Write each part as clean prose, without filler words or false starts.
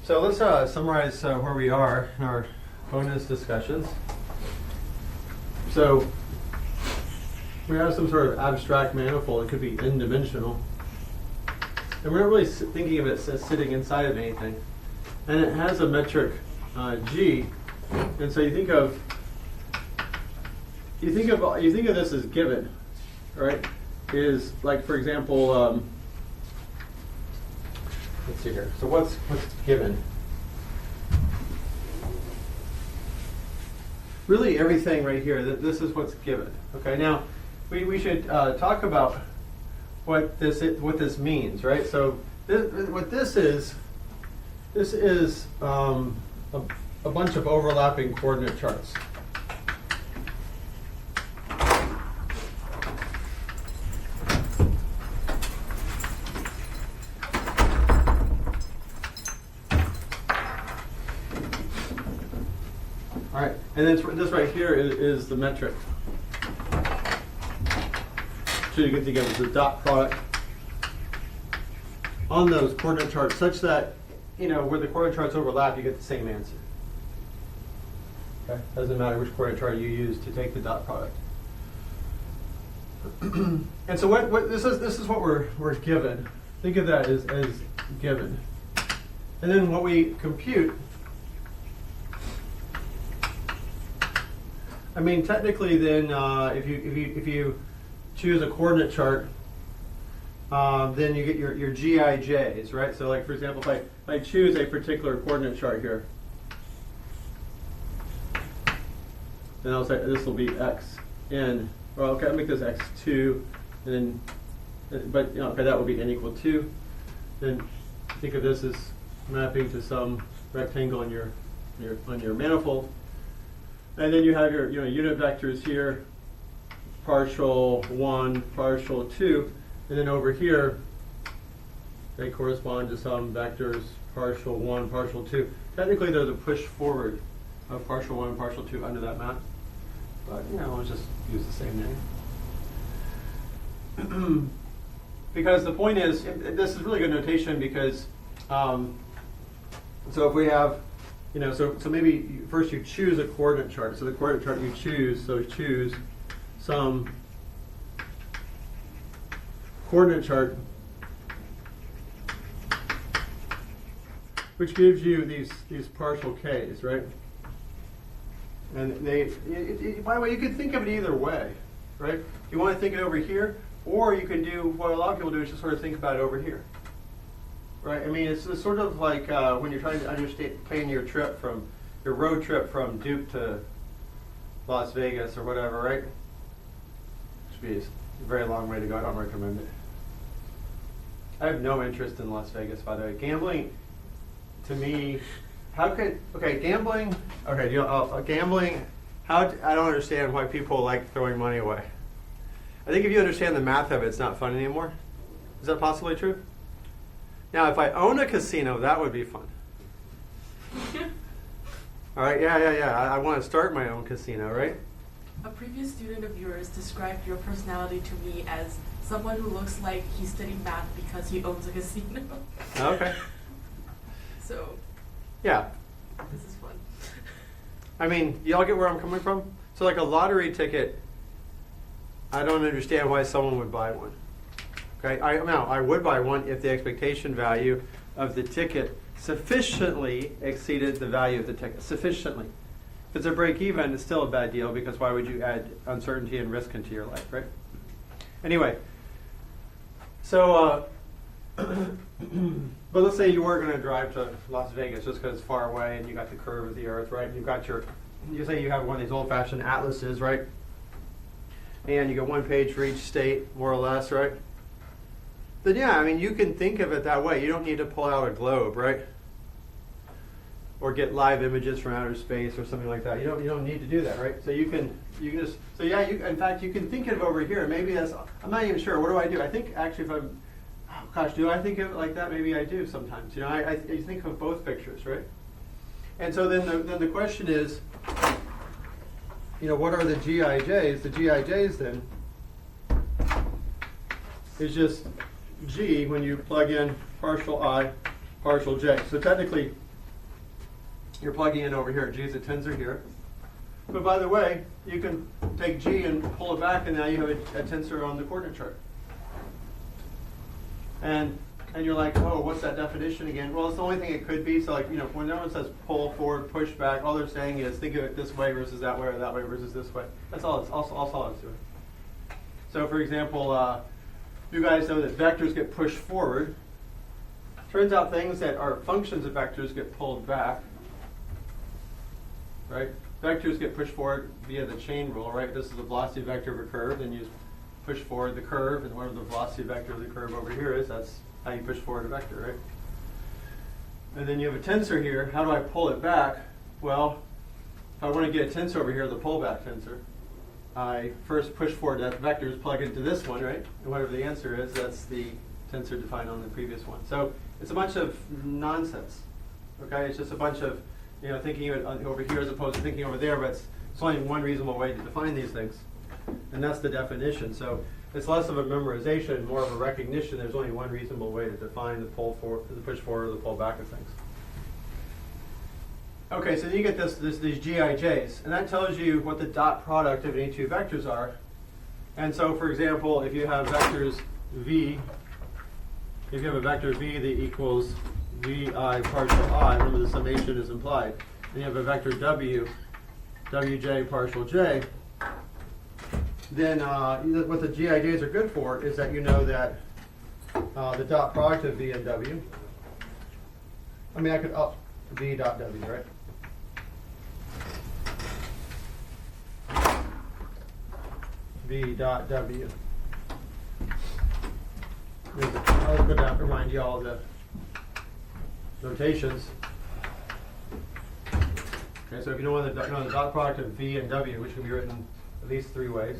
So let's summarize where we are in our bonus discussions. So we have some sort of abstract manifold. It could be n-dimensional. And we're not really thinking of it as sitting inside of anything. And it has a metric g. And so you think of this as given, right? Is like, for example, let's see here. So what's given? Really everything right here. This is what's given. Okay. Now we should talk about what this means, right? So what this is a bunch of overlapping coordinate charts. All right, and then this right here is the metric. So you get together the dot product on those coordinate charts, such that where the coordinate charts overlap, you get the same answer. Okay, doesn't matter which coordinate chart you use to take the dot product. And so what this is what we're given. Think of that as given, and then what we compute. I mean, technically, then if you choose a coordinate chart, then you get your GIJs, right? So, like for example, if I choose a particular coordinate chart here, then I'll say this will be xn. Well, okay, I'll make this x2, and then, but okay, that will be n equal 2. Then think of this as mapping to some rectangle on your manifold. And then you have your unit vectors here, partial 1, partial 2, and then over here they correspond to some vectors, partial 1, partial 2. Technically they're the push forward of partial 1 and partial 2 under that map. But we'll just use the same name. Because the point is, this is really good notation because, so if we have so maybe first you choose a coordinate chart. So the coordinate chart you choose, so choose some coordinate chart which gives you these partial k's, right? And by the way, you could think of it either way, right? You want to think it over here, or you can do what a lot of people do is just sort of think about it over here. Right, I mean, it's sort of like when you're trying to plan your road trip from Duke to Las Vegas or whatever, right? Should be a very long way to go. I don't recommend it. I have no interest in Las Vegas, by the way. Gambling, to me, gambling. Okay, gambling. I don't understand why people like throwing money away. I think if you understand the math of it, it's not fun anymore. Is that possibly true? Now, if I own a casino, that would be fun. All right, yeah. I want to start my own casino, right? A previous student of yours described your personality to me as someone who looks like he studied math because he owns a casino. Okay. So, yeah. This is fun. I mean, y'all get where I'm coming from? So like a lottery ticket, I don't understand why someone would buy one. Okay, I would buy one if the expectation value of the ticket sufficiently exceeded the value of the ticket. Sufficiently. If it's a break even, it's still a bad deal because why would you add uncertainty and risk into your life, right? Anyway, so, but let's say you were going to drive to Las Vegas just because it's far away and you got the curve of the earth, right? And you've got you say you have one of these old-fashioned atlases, right? And you get one page for each state, more or less, right? Then yeah, I mean, you can think of it that way. You don't need to pull out a globe, right? Or get live images from outer space or something like that. You don't need to do that, right? So you can just in fact you can think of it over here. Maybe I'm not even sure. What do? I think actually do I think of it like that? Maybe I do sometimes. I think of both pictures, right? And so then the question is, what are the GIJs? The GIJs then is just G when you plug in partial I, partial J. So technically, you're plugging in over here. G is a tensor here. But by the way, you can take G and pull it back, and now you have a tensor on the coordinate chart. And you're like, oh, what's that definition again? Well, it's the only thing it could be. So like, when no one says pull forward, push back, all they're saying is think of it this way versus that way, or that way versus this way. That's all it's doing. So for example, you guys know that vectors get pushed forward. Turns out things that are functions of vectors get pulled back. Right? Vectors get pushed forward via the chain rule, right? This is the velocity vector of a curve, then you just push forward the curve, and whatever the velocity vector of the curve over here is, that's how you push forward a vector, right? And then you have a tensor here. How do I pull it back? Well, if I want to get a tensor over here, the pullback tensor, I first push forward that vectors, plug into this one, right? And whatever the answer is, that's the tensor defined on the previous one. So it's a bunch of nonsense, okay? It's just a bunch of, thinking of it over here as opposed to thinking over there, but it's only one reasonable way to define these things. And that's the definition. So it's less of a memorization, more of a recognition. There's only one reasonable way to define the pull forward, the push forward, or the pull back of things. Okay, so then you get these GIJs, and that tells you what the dot product of any two vectors are. And so, for example, if you have vectors v, if you have a vector v that equals vi partial I, remember the summation is implied, and you have a vector w, wj partial j, then what the GIJs are good for is that you know that the dot product of v and w, I could v dot w, right? V dot w. I'll go down to remind you all of the notations. Okay, so if you know the dot product of v and w, which can be written at least three ways.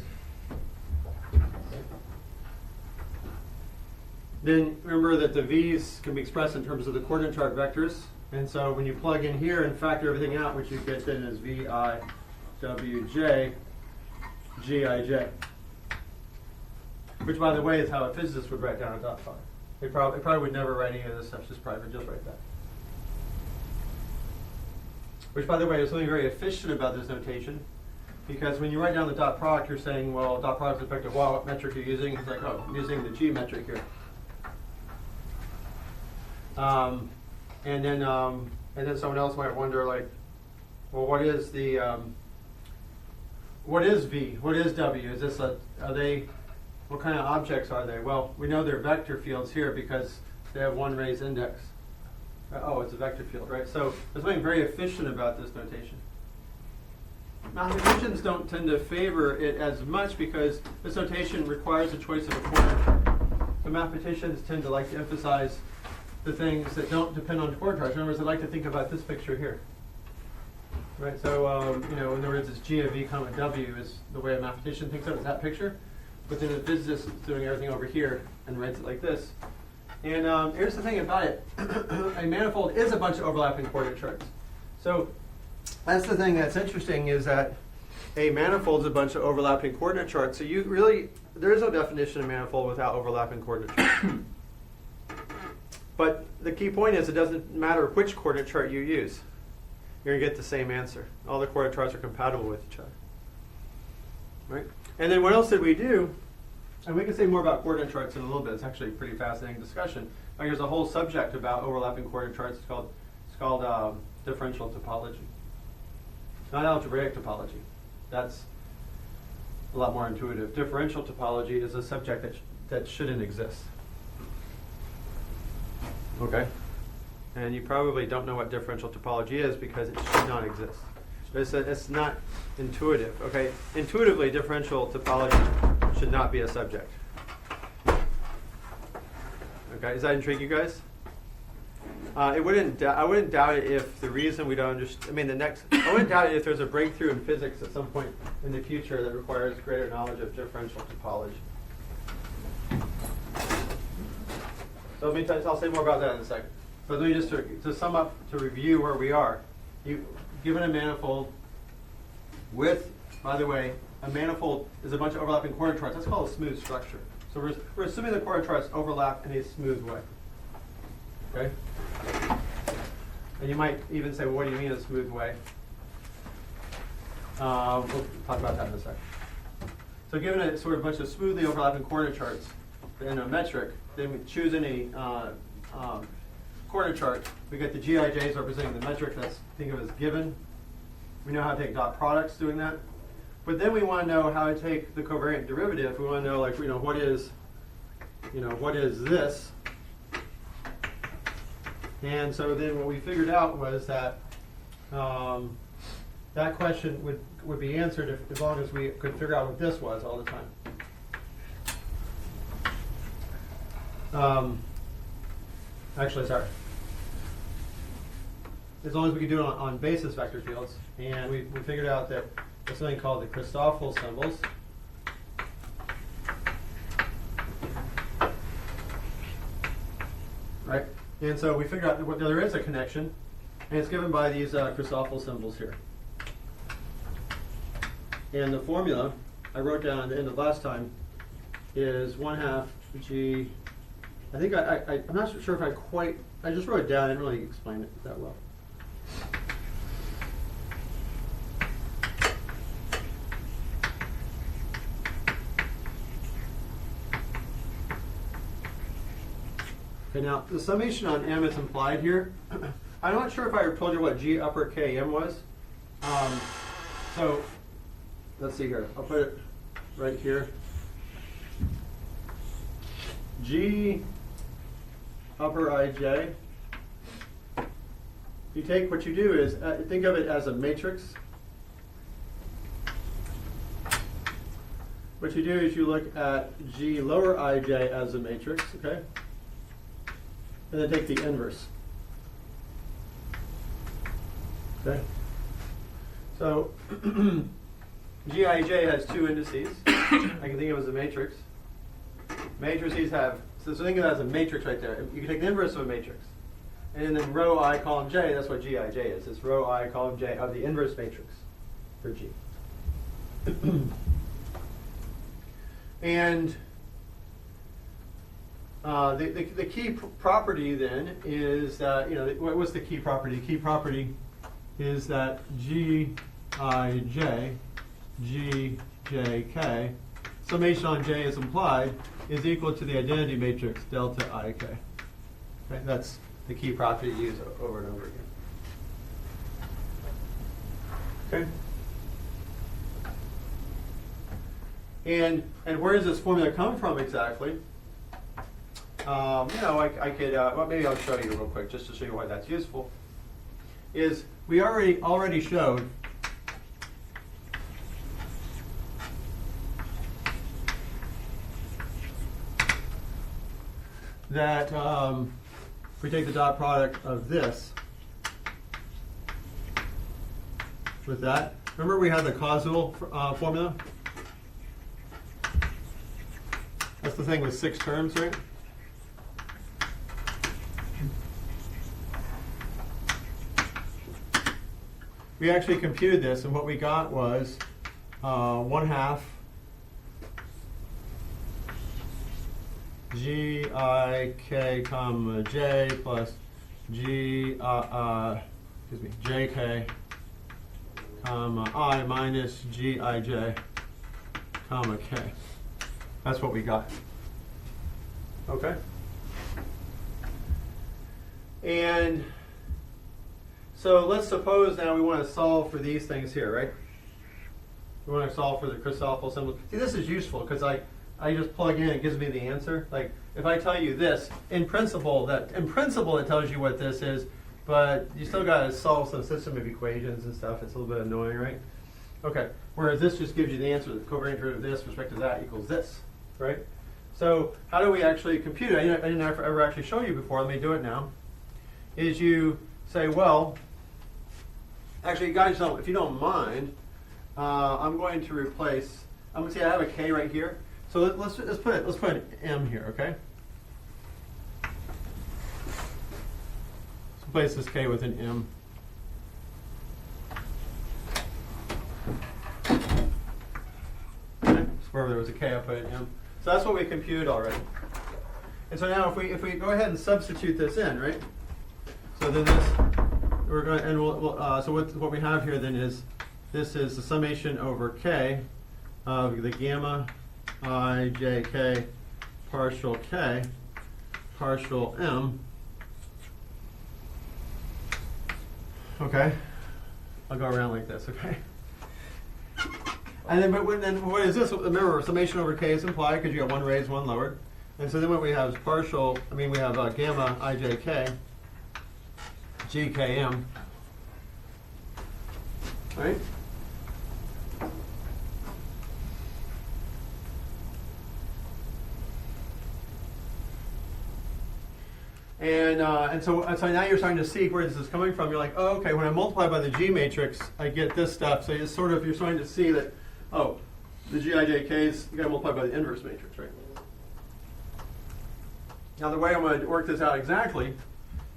Then remember that the v's can be expressed in terms of the coordinate chart vectors. And so when you plug in here and factor everything out, what you get then is vi, wj, gij. Which, by the way, is how a physicist would write down a dot product. They probably would never write any of this stuff, just write that. Which, by the way, is something very efficient about this notation, because when you write down the dot product, you're saying, well, dot product is effective. Well, what metric are you using? It's like, oh, I'm using the G metric here. And then someone else might wonder, like, well, what is V? What is W? Is this what kind of objects are they? Well, we know they're vector fields here because they have one raised index. Oh, it's a vector field, right? So there's something very efficient about this notation. Mathematicians don't tend to favor it as much because this notation requires a choice of a coordinate chart. So mathematicians tend to like to emphasize the things that don't depend on coordinate charts. In other words, they like to think about this picture here. Right, so in other words, it's G of V comma W is the way a mathematician thinks of it, is that picture. But then a physicist is doing everything over here and writes it like this. And here's the thing about it. A manifold is a bunch of overlapping coordinate charts. So that's the thing that's interesting, is that a manifold is a bunch of overlapping coordinate charts. So there is no definition of manifold without overlapping coordinate charts. But the key point is it doesn't matter which coordinate chart you use. You're going to get the same answer. All the coordinate charts are compatible with each other. Right? And then what else did we do? And we can say more about coordinate charts in a little bit. It's actually a pretty fascinating discussion. Like, there's a whole subject about overlapping coordinate charts. It's called differential topology. Not algebraic topology. That's a lot more intuitive. Differential topology is a subject that shouldn't exist. Okay? And you probably don't know what differential topology is because it should not exist. It's not intuitive. Okay? Intuitively, differential topology should not be a subject. Okay? Does that intrigue you guys? I wouldn't doubt it if the reason we don't understand. I wouldn't doubt it if there's a breakthrough in physics at some point in the future that requires greater knowledge of differential topology. So I'll say more about that in a second. But let me just to sum up, to review where we are. Given a manifold with, by the way, a manifold is a bunch of overlapping coordinate charts. That's called a smooth structure. So we're assuming the coordinate charts overlap in a smooth way. Okay? And you might even say, well, what do you mean a smooth way? We'll talk about that in a second. So given a sort of bunch of smoothly overlapping corner charts in a metric, then we choose any corner chart. We get the GIJs representing the metric. That's think of as given. We know how to take dot products doing that. But then we want to know how to take the covariant derivative. We want to know, like, what is this? And so then what we figured out was that that question would be answered as long as we could figure out what this was all the time. Actually, sorry. As long as we could do it on basis vector fields. And we figured out that there's something called the Christoffel symbols. Right? And so we figured out that there is a connection, and it's given by these Christoffel symbols here. And the formula I wrote down at the end of last time is 1/2 G. I think I'm not sure if I just wrote it down. I didn't really explain it that well. Okay, now the summation on M is implied here. I'm not sure if I told you what G upper Km was. So let's see here. I'll put it right here. G upper Ij. You take what you do is think of it as a matrix. What you do is you look at G lower Ij as a matrix, okay? And then take the inverse. Okay? So Gij has two indices. I can think of it as a matrix. Matrices have, so think of it as a matrix right there. You can take the inverse of a matrix. And then rho I column j, that's what Gij is. It's rho I column j of the inverse matrix for G. And the key property then is that, what's the key property? The key property is that Gij, Gjk, summation on j is implied, is equal to the identity matrix delta Ik. Okay, that's the key property you use over and over again. Okay. And where does this formula come from exactly? I could, well, maybe I'll show you real quick just to show you why that's useful. Is we already showed that if we take the dot product of this with that, remember we had the causal formula? That's the thing with 6 terms, right? We actually computed this, and what we got was 1/2 Gik comma j plus jk comma I minus Gij comma k. That's what we got. Okay. And so let's suppose now we want to solve for these things here, right? We want to solve for the Christoffel symbol. See, this is useful because I just plug in, it gives me the answer. Like if I tell you this, in principle it tells you what this is, but you still got to solve some system of equations and stuff. It's a little bit annoying, right? Okay. Whereas this just gives you the answer. The covariant derivative of this with respect to that equals this, right? So how do we actually compute it? I didn't ever actually show you before. Let me do it now. Is you say, well, actually, guys, if you don't mind, I'm going to replace. I'm going to say I have a k right here. So let's put an m here, okay? Let's replace this k with an m. Okay, so wherever there was a k, I put an m. So that's what we computed already. And so now if we go ahead and substitute this in, right? So then this we're going, and so what we have here then is, this is the summation over k of the gamma I j k partial k partial m. Okay, I'll go around like this. Okay, and then then what is this? Remember, summation over k is implied because you got one raised, one lowered, and so then what we have is partial. I mean, we have gamma I j k g k m. Right? And so now you're starting to see where this is coming from. You're like, oh, okay, when I multiply by the G matrix, I get this stuff. So it's sort of, you're starting to see that, oh, the GIJKs, you got to multiply by the inverse matrix, right? Now the way I'm going to work this out exactly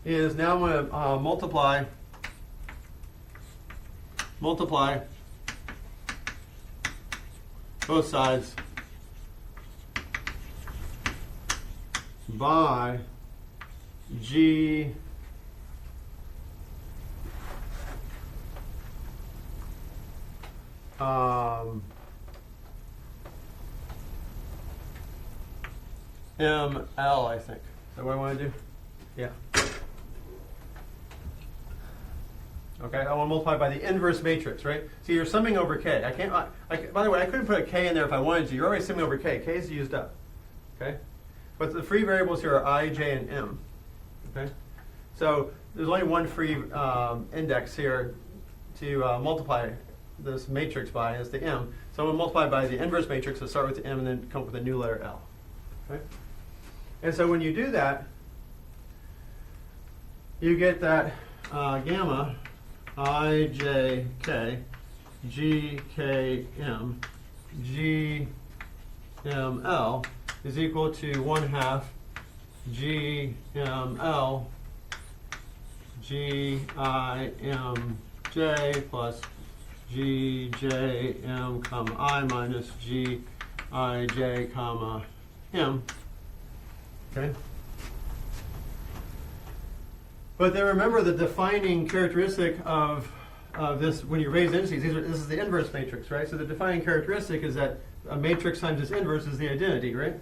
is now I'm going to multiply both sides by G ML, I think. Is that what I want to do? Yeah. Okay, I want to multiply by the inverse matrix, right? So you're summing over k. I can't. By the way, I couldn't put a k in there if I wanted to. You're already summing over k. K is used up. Okay, but the free variables here are I, j, and m. Okay, so there's only one free index here to multiply this matrix by, is the m. So I'm going to multiply by the inverse matrix. So start with the m and then come up with a new letter L. Okay, and so when you do that, you get that gamma I, j, k, g, k, m, g, m, l is equal to 1/2 g, m, l, g, I, m, j plus g, j, m, comma I minus g, I, j, comma m. Okay? But then remember the defining characteristic of this, when you raise indices, this is the inverse matrix, right? So the defining characteristic is that a matrix times its inverse is the identity, right?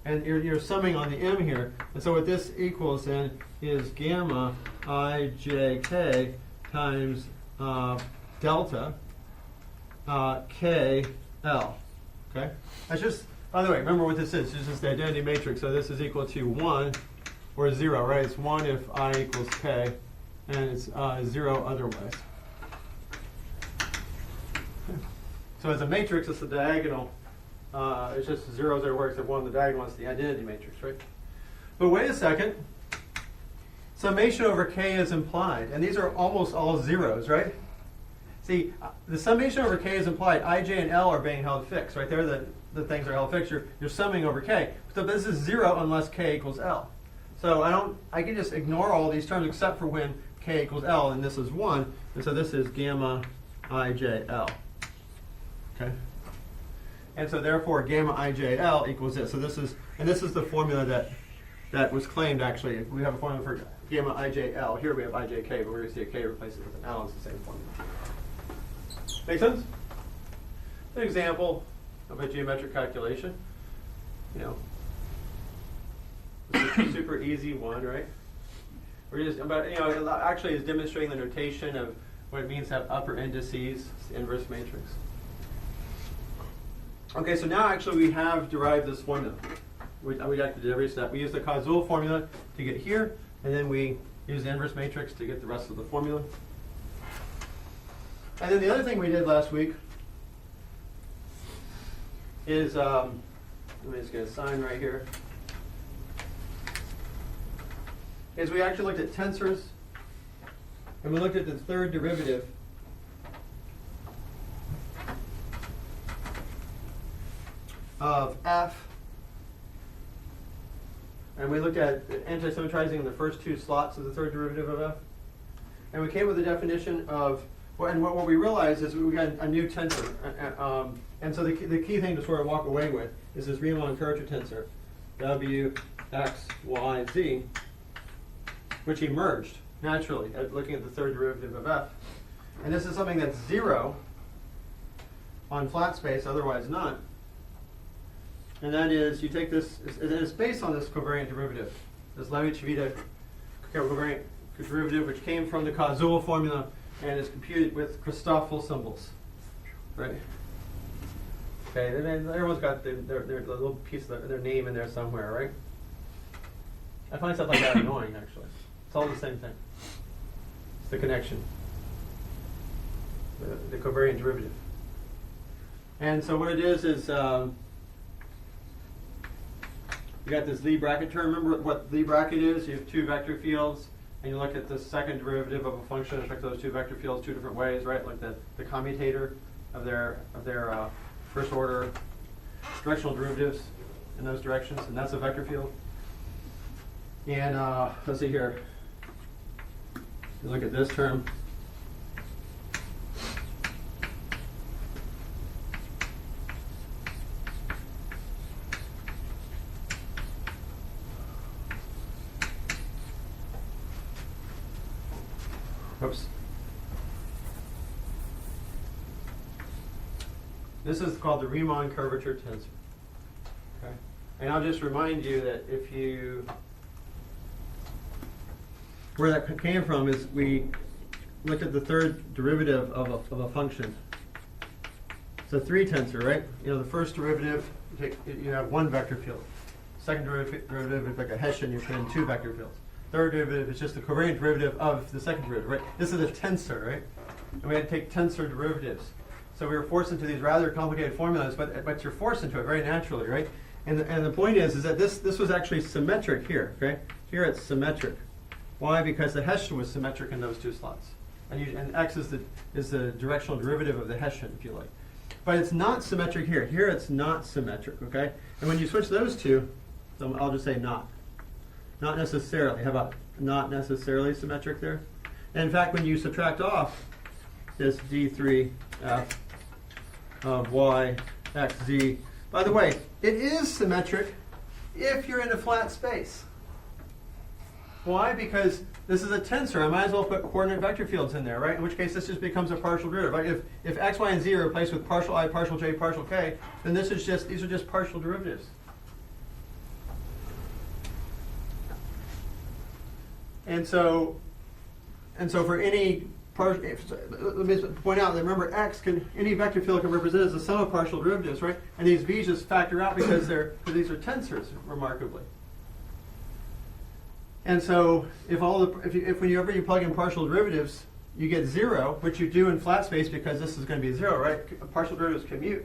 And you're summing on the m here. And so what this equals then is gamma I, j, k times delta k, l. Okay? That's just, by the way, remember what this is. This is the identity matrix. So this is equal to 1 or 0, right? It's 1 if I equals k, and it's 0 otherwise. Okay. So as a matrix, it's the diagonal. It's just 0 there works at 1. The diagonal is the identity matrix, right? But wait a second. Summation over k is implied, and these are almost all zeros, right? See, the summation over k is implied. I, j, and l are being held fixed, right? They're the things that are held fixed. You're summing over k. So this is 0 unless k equals l. So I can just ignore all these terms except for when k equals l, and this is 1. And so this is gamma I, j, l. Okay? And so therefore gamma I, j, l equals this. So this is the formula that was claimed actually. We have a formula for gamma I, j, l. Here we have I, j, k, but we're going to see a k replaces with an l. It's the same formula. Make sense? An example of a geometric calculation. You know, it's a super easy one, right? We're just about, you know, it actually is demonstrating the notation of what it means to have upper indices, it's the inverse matrix. Okay, so now actually we have derived this formula. We actually did every step. We used the Causyl formula to get here, and then we use the inverse matrix to get the rest of the formula. And then the other thing we did last week is, I'm just going to sign right here, is we actually looked at tensors, and we looked at the third derivative of f, and we looked at anti-symmetrizing the first two slots of the third derivative of f, and we came with a definition of, and what we realized is we got a new tensor, and so the key thing to sort of walk away with is this Riemann-Kurcher tensor, w, x, y, z, which emerged naturally, at looking at the third derivative of f. And this is something that's 0 on flat space, otherwise not. And that is, you take this, it's based on this covariant derivative, this Levi-Civita covariant derivative, which came from the Causual formula and is computed with Christoffel symbols, right? Okay, and then everyone's got their little piece of their name in there somewhere, right? I find stuff like that annoying, actually. It's all the same thing. It's the connection, the covariant derivative. And so what it is you got this Lie bracket term. Remember what Lie bracket is? You have two vector fields, and you look at the second derivative of a function, affect those two vector fields two different ways, right? Like the commutator of their first order directional derivatives in those directions, and that's a vector field. And let's see here. You look at this term. Oops. This is called the Riemann curvature tensor. Okay. And I'll just remind you that if you, where that came from is we looked at the third derivative of a function. It's a 3 tensor, right? You know, the first derivative, you have one vector field. Second derivative is like a Hessian, you put in 2 vector fields. Third derivative is just the covariant derivative of the second derivative, right? This is a tensor, right? And we had to take tensor derivatives. So we were forced into these rather complicated formulas, but you're forced into it very naturally, right? And the point is that this was actually symmetric here, okay? Here it's symmetric. Why? Because the Hessian was symmetric in those two slots. And x is the directional derivative of the Hessian, if you like. But it's not symmetric here. Here it's not symmetric, okay? And when you switch those two, so I'll just say not. Not necessarily. How about not necessarily symmetric there? And in fact, when you subtract off this d3f of y x z, by the way, it is symmetric if you're in a flat space. Why? Because this is a tensor. I might as well put coordinate vector fields in there, right? In which case this just becomes a partial derivative. Right? If x, y, and z are replaced with partial I, partial j, partial k, then these are just partial derivatives. And so for any let me point out that remember any vector field can represent as a sum of partial derivatives, right? And these v's just factor out because these are tensors, remarkably. And so whenever you plug in partial derivatives, you get 0, which you do in flat space because this is going to be 0, right? Partial derivatives commute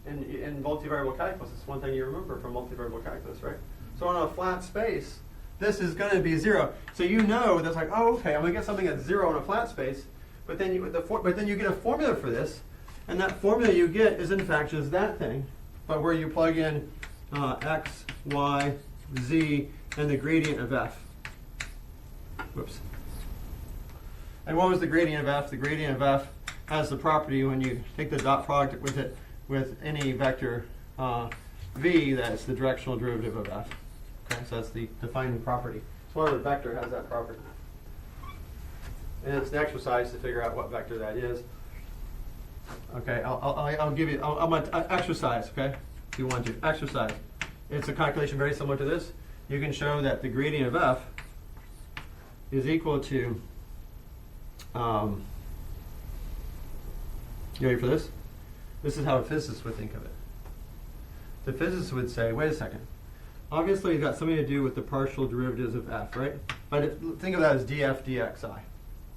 in multivariable calculus. It's one thing you remember from multivariable calculus, right? So on a flat space, this is going to be 0. So you know that's like, oh, okay, I'm going to get something that's 0 in a flat space, but then you get a formula for this, and that formula you get is in fact just that thing, but where you plug in x, y, z, and the gradient of f. Whoops. And what was the gradient of f? The gradient of f has the property when you take the dot product with any vector v, that's the directional derivative of f. Okay, so that's the defining property. So whatever vector has that property. And it's the exercise to figure out what vector that is. Okay, I'll give you, I'm going to exercise, okay, if you want to. Exercise. It's a calculation very similar to this. You can show that the gradient of f is equal to, you ready for this? This is how a physicist would think of it. The physicist would say, wait a second. Obviously, it's got something to do with the partial derivatives of f, right? But think of that as df dxi.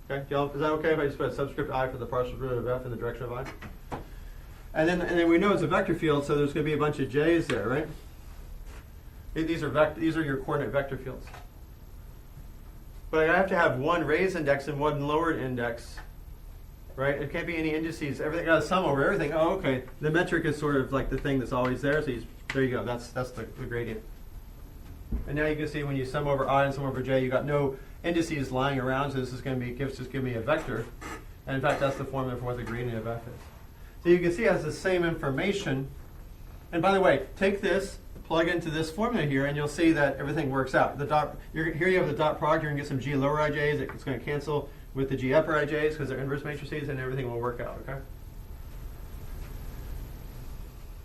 Okay, is that okay if I just put a subscript I for the partial derivative of f in the direction of I? And then we know it's a vector field, so there's going to be a bunch of j's there, right? These are your coordinate vector fields. But I have to have one raised index and one lowered index, right? It can't be any indices. Everything got a sum over everything. Oh, okay. The metric is sort of like the thing that's always there. So there you go. That's the gradient. And now you can see when you sum over I and sum over j, you got no indices lying around. So this is going to be just give me a vector. And in fact, that's the formula for what the gradient of f is. So you can see it has the same information. And by the way, take this, plug into this formula here, and you'll see that everything works out. The dot, here you have the dot product. You're going to get some G lower IJs. It's going to cancel with the G upper IJs because they're inverse matrices, and everything will work out, okay?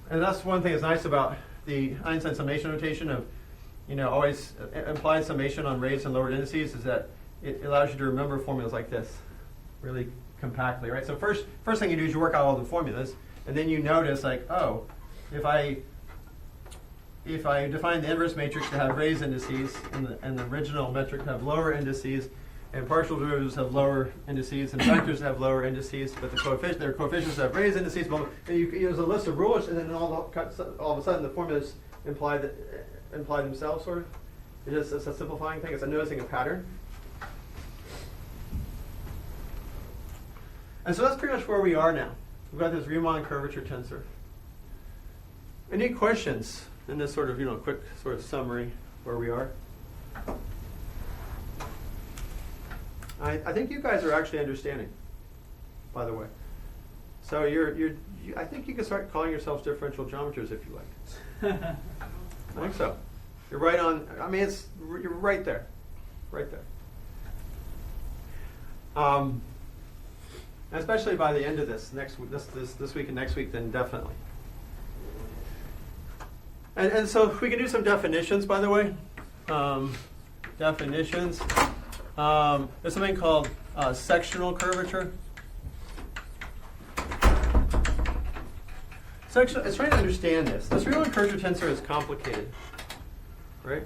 And that's one thing that's nice about the Einstein summation notation of, always implied summation on raised and lowered indices is that it allows you to remember formulas like this really compactly, right? So first thing you do is you work out all the formulas, and then you notice, like, oh, if I define the inverse matrix to have raised indices and the original metric to have lower indices, and partial derivatives have lower indices, and vectors have lower indices, but their coefficients have raised indices, and there's a list of rules, and then all of a sudden the formulas imply themselves, sort of. It's a simplifying thing. It's a noticing a pattern. And so that's pretty much where we are now. We've got this Riemann curvature tensor. Any questions in this sort of, quick sort of summary where we are? I think you guys are actually understanding, by the way. So I think you can start calling yourselves differential geometers if you like. I think so. You're right on. I mean, you're right there, right there. Especially by the end of this week and next week, then definitely. And so we can do some definitions, by the way. Definitions. There's something called sectional curvature. It's trying to understand this. This Riemann curvature tensor is complicated, right?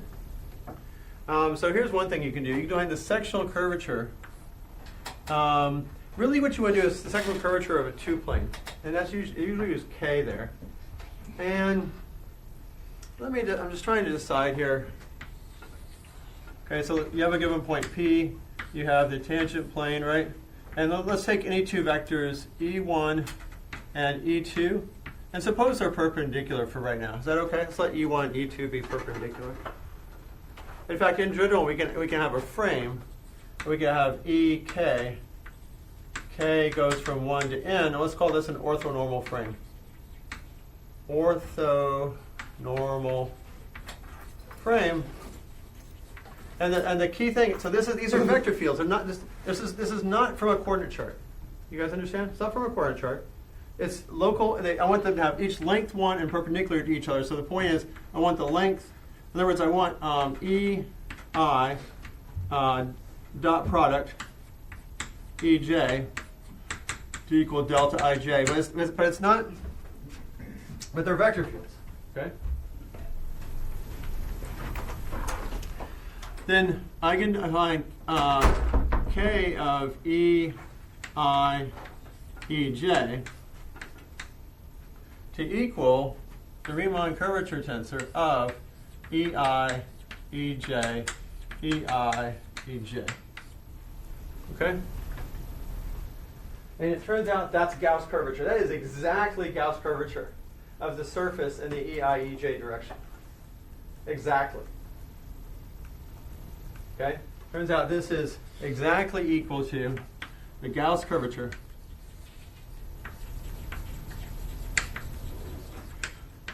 So here's one thing you can do. You can find the sectional curvature. Really what you want to do is the sectional curvature of a two-plane. And that's usually use K there. And I'm just trying to decide here. Okay, so you have a given point P. You have the tangent plane, right? And let's take any two vectors, E1 and E2. And suppose they're perpendicular for right now. Is that okay? Let's let E1 and E2 be perpendicular. In fact, in general, we can have a frame. We can have EK. K goes from 1 to n. And let's call this an orthonormal frame. Orthonormal frame. And the key thing, so these are vector fields. They're not just, this is not from a coordinate chart. You guys understand? It's not from a coordinate chart. It's local. I want them to have each length 1 and perpendicular to each other. So the point is, I want the length. In other words, I want EI dot product EJ to equal delta IJ. But it's not. But they're vector fields. Okay. Then I can define K of EI EJ to equal the Riemann curvature tensor of EI EJ EI EJ. Okay? And it turns out that's Gauss curvature. That is exactly Gauss curvature of the surface in the EI EJ direction. Exactly. Okay? Turns out this is exactly equal to the Gauss curvature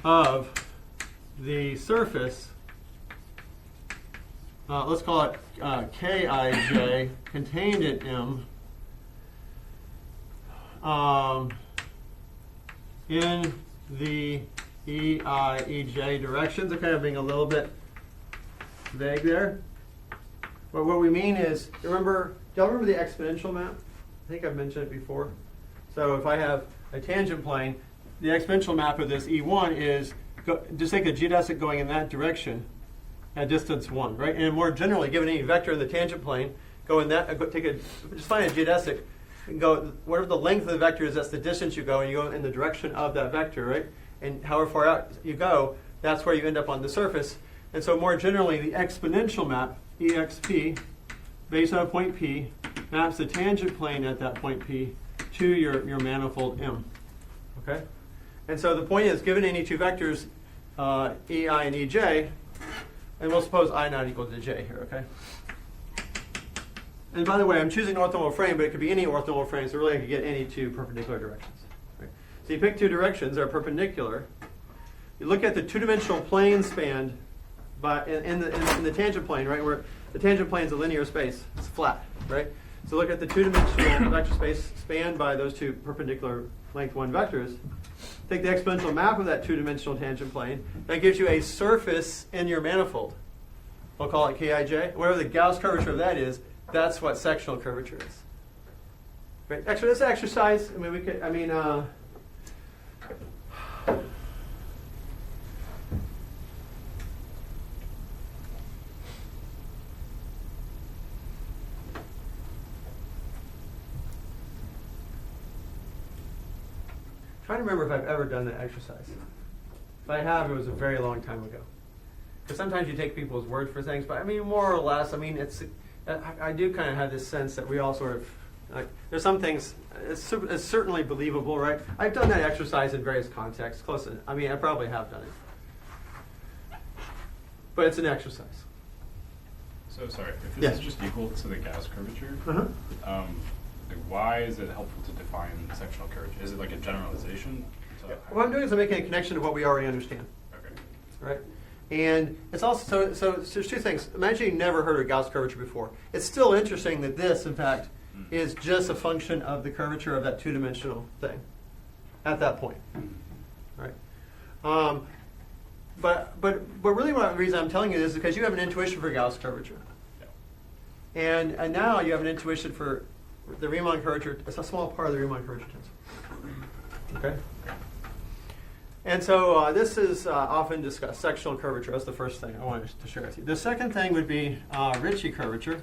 of the surface, let's call it Kij contained in M, in the EI EJ directions. I'm kind of being a little bit vague there. But what we mean is, do y'all remember the exponential map? I think I've mentioned it before. So if I have a tangent plane, the exponential map of this E1 is, just take a geodesic going in that direction at distance 1, right? And more generally, given any vector in the tangent plane, just find a geodesic and go, whatever the length of the vector is, that's the distance you go, and you go in the direction of that vector, right? And however far out you go, that's where you end up on the surface. And so more generally, the exponential map, EXP, based on a point P, maps the tangent plane at that point P to your manifold M. Okay? And so the point is, given any two vectors, EI and EJ, and we'll suppose I not equal to J here, okay? And by the way, I'm choosing orthonormal frame, but it could be any orthonormal frame, so really I could get any two perpendicular directions. Right? So you pick two directions that are perpendicular. You look at the two-dimensional plane spanned by in the tangent plane, right? Where the tangent plane is a linear space. It's flat, right? So look at the two-dimensional vector space spanned by those two perpendicular length 1 vectors. Take the exponential map of that two-dimensional tangent plane. That gives you a surface in your manifold. We'll call it Kij. Whatever the Gauss curvature of that is, that's what sectional curvature is. Right? Actually, this exercise, I mean, we could, trying to remember if I've ever done that exercise. If I have, it was a very long time ago. Because sometimes you take people's word for things, but I mean, more or less, I mean, I do kind of have this sense that we all sort of, like, there's some things, it's certainly believable, right? I've done that exercise in various contexts, I mean, I probably have done it. But it's an exercise. So sorry, if this Yeah. is just equal to the Gauss curvature, Uh-huh. like why is it helpful to define sectional curvature? Is it like a generalization? What I'm doing is I'm making a connection to what we already understand, Okay. right? And it's also, so there's two things. Imagine you never heard of Gauss curvature before. It's still interesting that this, in fact, is just a function of the curvature of that two-dimensional thing at that point, right? But really, the reason I'm telling you this is because you have an intuition for Gauss curvature, Yeah. and now you have an intuition for the Riemann curvature. It's a small part of the Riemann curvature tensor. Okay. And so this is often discussed, sectional curvature. That's the first thing I wanted to share with you. The second thing would be Ricci curvature.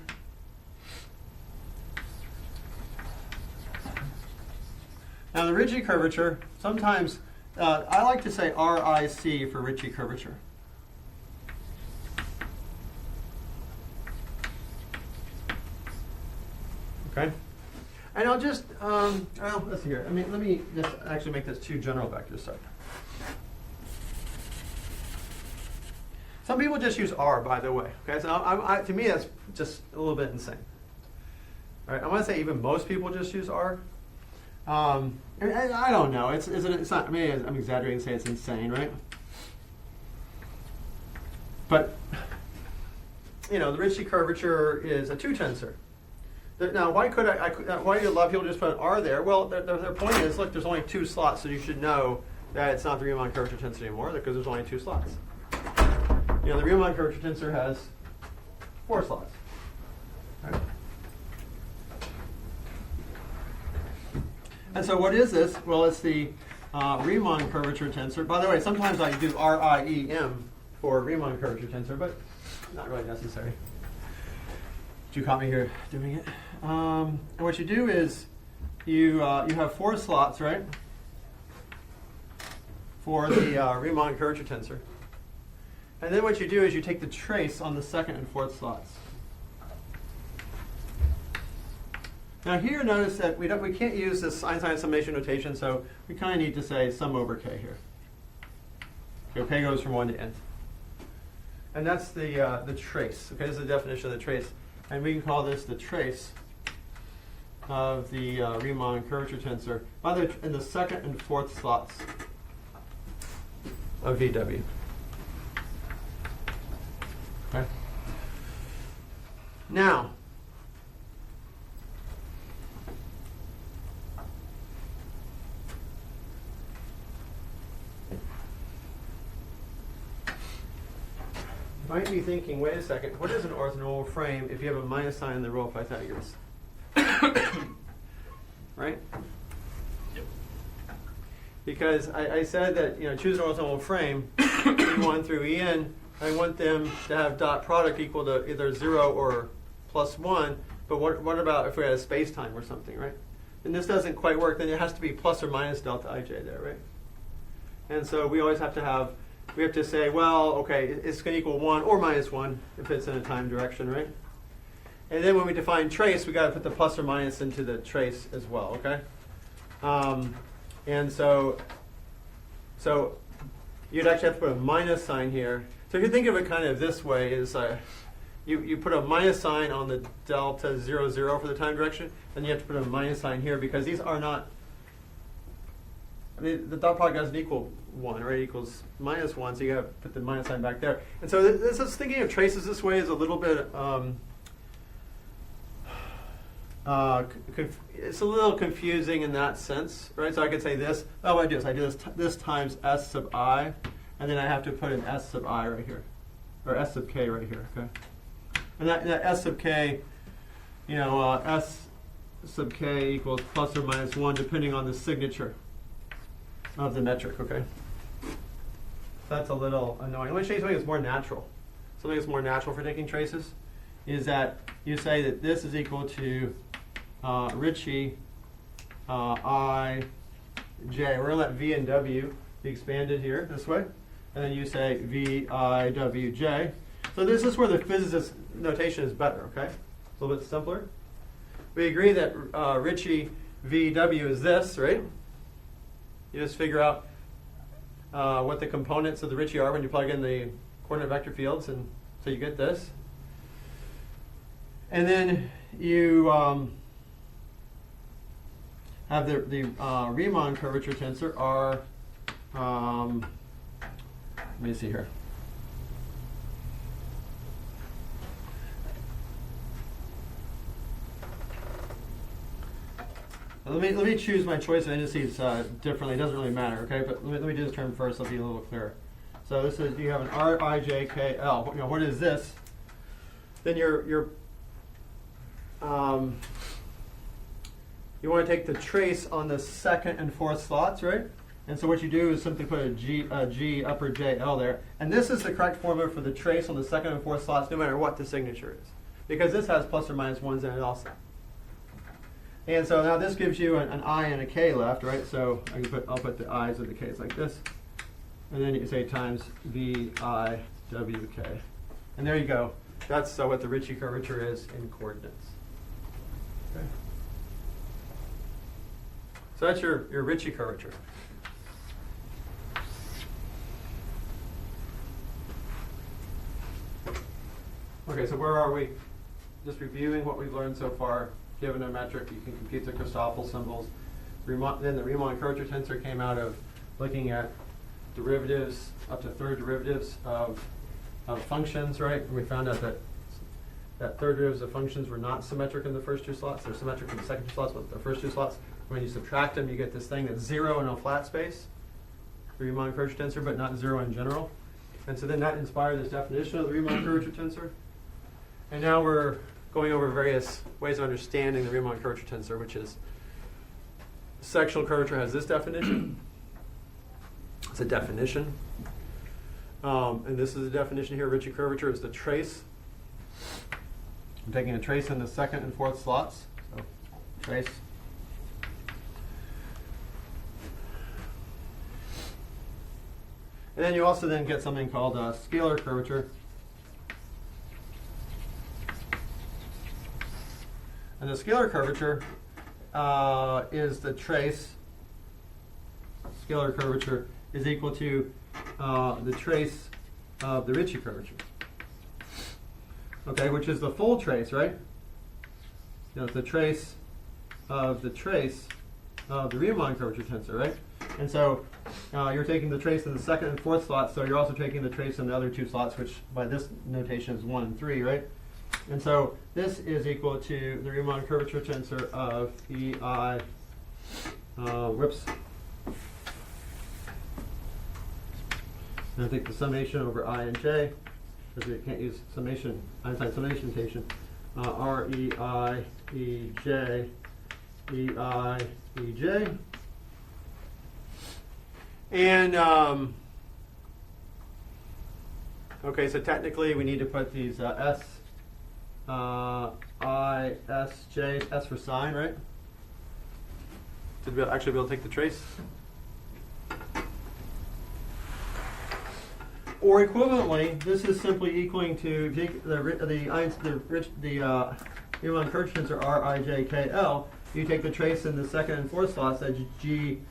Now the Ricci curvature, sometimes I like to say RIC for Ricci curvature. Okay. And I'll just, well, let's see here. I mean, let me just actually make this two general vectors. Sorry. Some people just use R, by the way. Okay, so to me that's just a little bit insane. All right, I want to say even most people just use R. I don't know. It's not. I mean, I'm exaggerating to say it's insane, right? But you know, the Ricci curvature is a 2 tensor. Now, why why do a lot of people just put an R there? Well, their point is, look, there's only 2 slots, so you should know that it's not the Riemann curvature tensor anymore because there's only 2 slots. You know, the Riemann curvature tensor has 4 slots. Right? And so what is this? Well, it's the Riemann curvature tensor. By the way, sometimes I do RIEM for Riemann curvature tensor, but not really necessary. You caught me here doing it. And what you do is you have 4 slots, right, for the Riemann curvature tensor. And then what you do is you take the trace on the 2nd and 4th slots. Now here, notice that we can't use this Einstein summation notation, so we kind of need to say sum over k here. So k goes from 1 to n. And that's the trace. Okay, this is the definition of the trace. And we can call this the trace of the Riemann curvature tensor, either in the 2nd and 4th slots of VW. Okay. Now, you might be thinking, wait a second, what is an orthonormal frame if you have a minus sign in the rule of Pythagoras? Right? Yep. Because I said that, you know, choose an orthonormal frame, E1 through En. I want them to have dot product equal to either 0 or +1. But what about if we had a space-time or something, right? And this doesn't quite work. Then it has to be plus or minus delta ij there, right? And so we always have to have, we have to say, well, okay, it's going to equal 1 or -1 if it's in a time direction, right? And then when we define trace, we got to put the plus or minus into the trace as well, okay? And so you'd actually have to put a minus sign here. So if you think of it kind of this way, is you put a minus sign on the delta 0, 0 for the time direction, then you have to put a minus sign here because these are not, the dot product doesn't equal 1, right? It equals -1, so you got to put the minus sign back there. And so this is thinking of traces this way is a little bit, it's a little confusing in that sense, right? So I could say this, oh, what I do is I do this times S sub I, and then I have to put an S sub I right here, or S sub K right here, okay? And that S sub K, you know, S sub K equals plus or minus 1 depending on the signature of the metric, okay? That's a little annoying. Let me show you something that's more natural. Something that's more natural for taking traces is that you say that this is equal to Ritchie I J. We're going to let V and W be expanded here this way. And then you say V I W J. So this is where the physicist notation is better, okay? It's a little bit simpler. We agree that Ritchie VW is this, right? You just figure out what the components of the Ritchie are when you plug in the coordinate vector fields, and so you get this. And then you have the Riemann curvature tensor R. Let me see here. Let me choose my choice of indices differently. It doesn't really matter, okay? But let me do this term first. I'll be a little clearer. So this is, you have an R I J K L. You know, what is this? Then you want to take the trace on the second and fourth slots, right? And so what you do is simply put a G upper J L there. And this is the correct formula for the trace on the second and fourth slots, no matter what the signature is, because this has plus or minus 1s in it also. And so now this gives you an I and a K left, right? So I'll put the I's and the K's like this. And then you say times V I W K. And there you go. That's what the Ritchie curvature is in coordinates. Okay. So that's your Ritchie curvature. Okay, so where are we? Just reviewing what we've learned so far. Given a metric, you can compute the Christoffel symbols. Then the Riemann curvature tensor came out of looking at derivatives, up to third derivatives of functions, right? And we found out that third derivatives of functions were not symmetric in the first two slots. They're symmetric in the second two slots, but the first two slots, when you subtract them, you get this thing that's 0 in a flat space, the Riemann curvature tensor, but not 0 in general. And so then that inspired this definition of the Riemann curvature tensor. And now we're going over various ways of understanding the Riemann curvature tensor, which is sectional curvature has this definition. It's a definition. And this is a definition here. Ritchie curvature is the trace. I'm taking a trace in the second and fourth slots. So trace. And then you also then get something called scalar curvature. And the scalar curvature is the trace. Scalar curvature is equal to the trace of the Ritchie curvature. Okay, which is the full trace, right? You know, it's the trace of the Riemann curvature tensor, right? And so you're taking the trace in the second and fourth slots, so you're also taking the trace in the other two slots, which by this notation is 1 and 3, right? And so this is equal to the Riemann curvature tensor of EI, and I think the summation over I and J, because we can't use summation, Einstein summation notation, R E I E J, E I E J. And okay, so technically we need to put these S, I, S, J, S for sign, right? To actually be able to take the trace. Or equivalently, this is simply equaling to the Riemann curvature tensor R I J K L. You take the trace in the second and fourth slots, that's G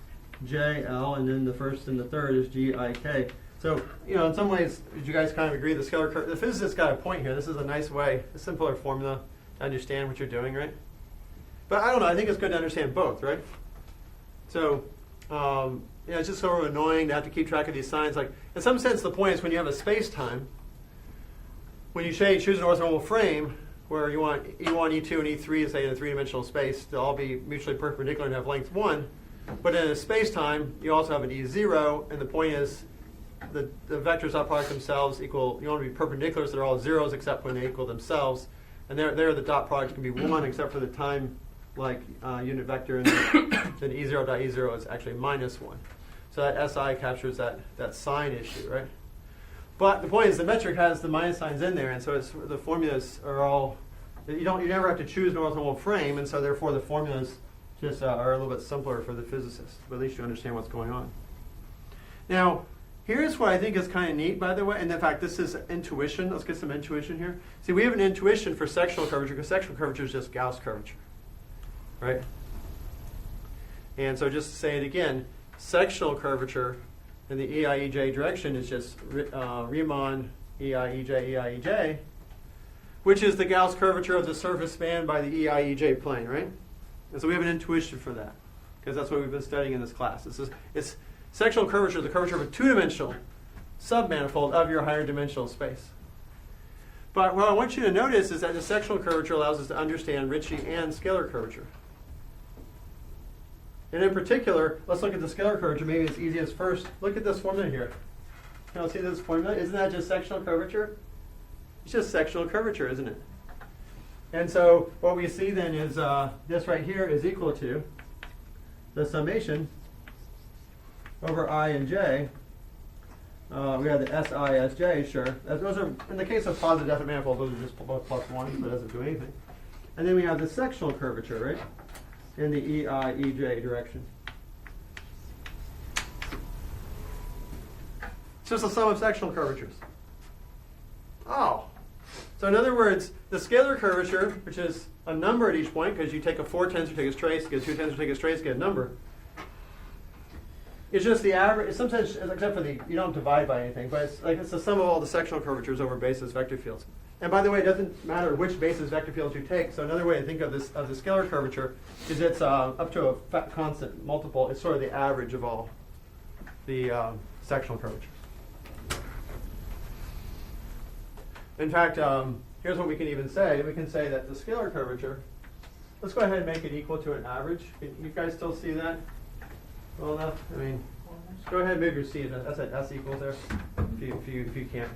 J L, and then the first and the third is G I K. So, you know, in some ways, did you guys kind of agree the scalar curvature? The physicist got a point here. This is a nice way, a simpler formula to understand what you're doing, right? But I don't know. I think it's good to understand both, right? So, you know, it's just sort of annoying to have to keep track of these signs. Like, in some sense, the point is when you have a space-time, when you choose an orthonormal frame where you want E1, E2, and E3, say in a three-dimensional space, to all be mutually perpendicular and have length 1. But in a space-time, you also have an E0, and the point is the vectors dot product themselves equal, you want to be perpendicular, so they're all zeros except when they equal themselves. And there the dot product can be 1 except for the time unit vector, and then E0 dot E0 is actually minus 1. So that SI captures that sign issue, right? But the point is the metric has the minus signs in there, and so the formulas are all, you never have to choose an orthonormal frame, and so therefore the formulas just are a little bit simpler for the physicists, but at least you understand what's going on. Now, here's what I think is kind of neat, by the way, and in fact this is intuition. Let's get some intuition here. See, we have an intuition for sectional curvature, because sectional curvature is just Gauss curvature, right? And so just to say it again, sectional curvature in the EIEJ direction is just Riemann EIEJ EIEJ, which is the Gauss curvature of the surface spanned by the EIEJ plane, right? And so we have an intuition for that, because that's what we've been studying in this class. It's sectional curvature, the curvature of a two-dimensional submanifold of your higher dimensional space. But what I want you to notice is that the sectional curvature allows us to understand Ricci and scalar curvature. And in particular, let's look at the scalar curvature. Maybe it's easiest first. Look at this formula here. You know, see this formula? Isn't that just sectional curvature? It's just sectional curvature, isn't it? And so what we see then is this right here is equal to the summation over I and j. We have the SI, Sj, sure. Those are, in the case of positive definite manifolds, those are just both plus 1, so it doesn't do anything. And then we have the sectional curvature, right? In the EI, EJ direction. It's just the sum of sectional curvatures. Oh. So in other words, the scalar curvature, which is a number at each point, because you take a 4 tensor, take its trace, get a 2 tensor, take its trace, get a number. It's just the average, sometimes, except for you don't divide by anything, but it's the sum of all the sectional curvatures over basis vector fields. And by the way, it doesn't matter which basis vector fields you take. So another way to think of the scalar curvature is it's up to a constant multiple. It's sort of the average of all the sectional curvatures. In fact, here's what we can even say. We can say that the scalar curvature, let's go ahead and make it equal to an average. Can you guys still see that well enough? I mean, go ahead and move your C. That's at S equals there, if you can.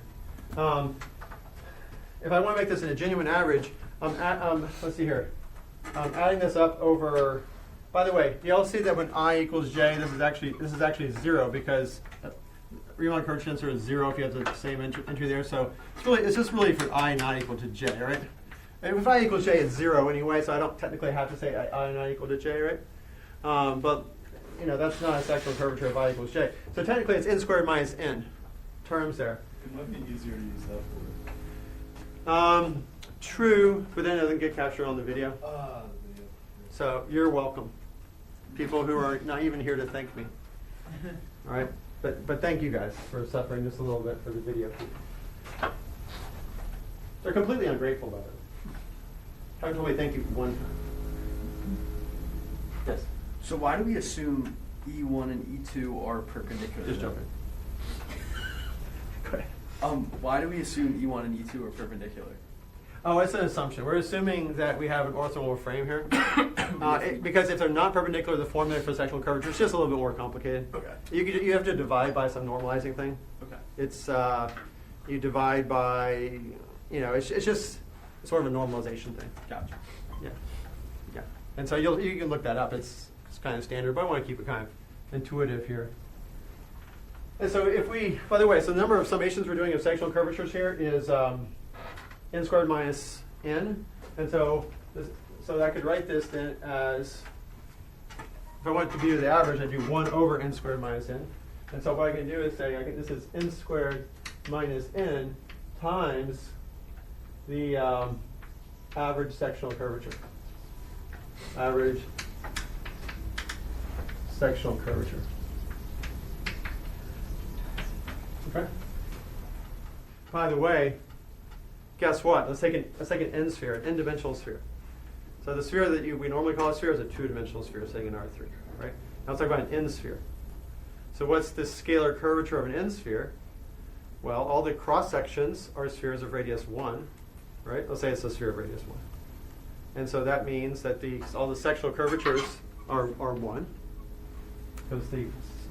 If I want to make this in a genuine average, let's see here. I'm adding this up over. By the way, you all see that when I equals j, this is actually 0 because Riemann curvature tensor is 0 if you have the same entry there. So it's just really for I not equal to j, right? And if I equals j, it's 0 anyway, so I don't technically have to say I not equal to j, right? But you know that's not a sectional curvature of I equals j. So technically, it's n squared minus n terms there. It might be easier to use that for. True, but then it doesn't get captured on the video. So you're welcome. People who are not even here to thank me. All right, but thank you guys for suffering just a little bit for the video. They're completely ungrateful about it. How can we thank you one time? Yes. So why do we assume E1 and E2 are perpendicular? Just joking. Go ahead. Why do we assume E1 and E2 are perpendicular? Oh, it's an assumption. We're assuming that we have an orthonormal frame here. Because if they're not perpendicular, the formula for sectional curvature is just a little bit more complicated. Okay. You have to divide by some normalizing thing. Okay. It's you divide by, you know, it's just sort of a normalization thing. Gotcha. Yeah. Yeah. And so you can look that up. It's kind of standard, but I want to keep it kind of intuitive here. And so if we, by the way, so the number of summations we're doing of sectional curvatures here is n squared minus n. And so I could write this then as, if I want to be the average, I'd do 1 over n squared minus n. And so what I can do is say, this is n squared minus n times the average sectional curvature. Average sectional curvature. Okay. By the way, guess what? Let's take an n sphere, an n-dimensional sphere. So the sphere that we normally call a sphere is a 2-dimensional sphere sitting in R3, right? Now let's talk about an n sphere. So what's the scalar curvature of an n-sphere? Well, all the cross sections are spheres of radius 1, right? Let's say it's a sphere of radius 1. And so that means that all the sectional curvatures are 1, because the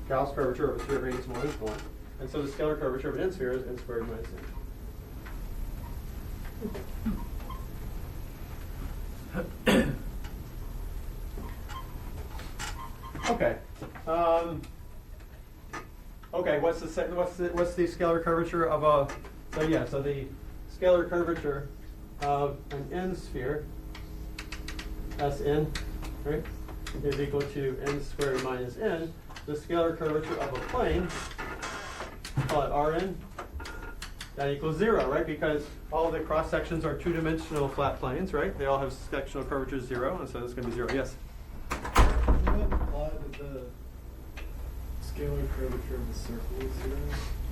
Gauss curvature of a sphere of radius 1 is 1. And so the scalar curvature of an n-sphere is n squared minus n. Okay. Okay. What's the scalar curvature of a? So the scalar curvature of an n-sphere, Sn, right, is equal to n squared minus n. The scalar curvature of a plane, call it Rn, that equals 0, right? Because all the cross sections are two-dimensional flat planes, right? They all have sectional curvature 0, and so it's going to be 0. Yes. Doesn't that imply that the scalar curvature of a circle is 0?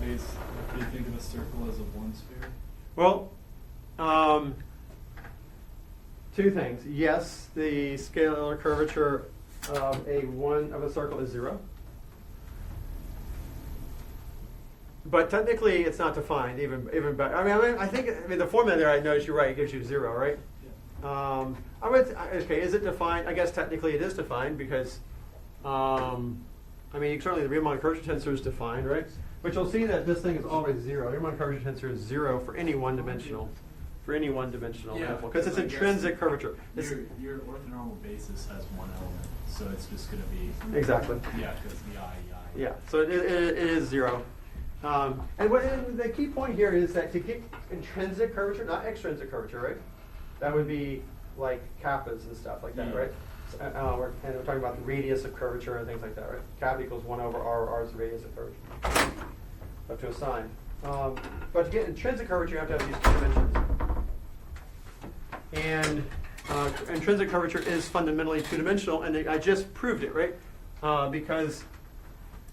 I guess if you think of a circle as a one sphere. Well, two things. Yes, the scalar curvature of a circle is 0. But technically, it's not defined. Even better. I think the formula there. I noticed you're right. It gives you 0, right? Yeah. Okay. Is it defined? I guess technically it is defined because, certainly the Riemann curvature tensor is defined, right? But you'll see that this thing is always 0. Riemann curvature tensor is 0 for any one-dimensional, manifold, because it's I guess intrinsic curvature. Your orthonormal basis has one element, so it's just going to be Exactly. Yeah, because the I. Yeah. So it is 0. And the key point here is that to get intrinsic curvature, not extrinsic curvature, right? That would be like kappas and stuff like that, Yeah. right? We're talking about the radius of curvature and things like that, right? Kappa equals 1 over r, r is the radius of curvature, up to a sign. But to get intrinsic curvature, you have to have these two dimensions. And intrinsic curvature is fundamentally two-dimensional, and I just proved it, right? Because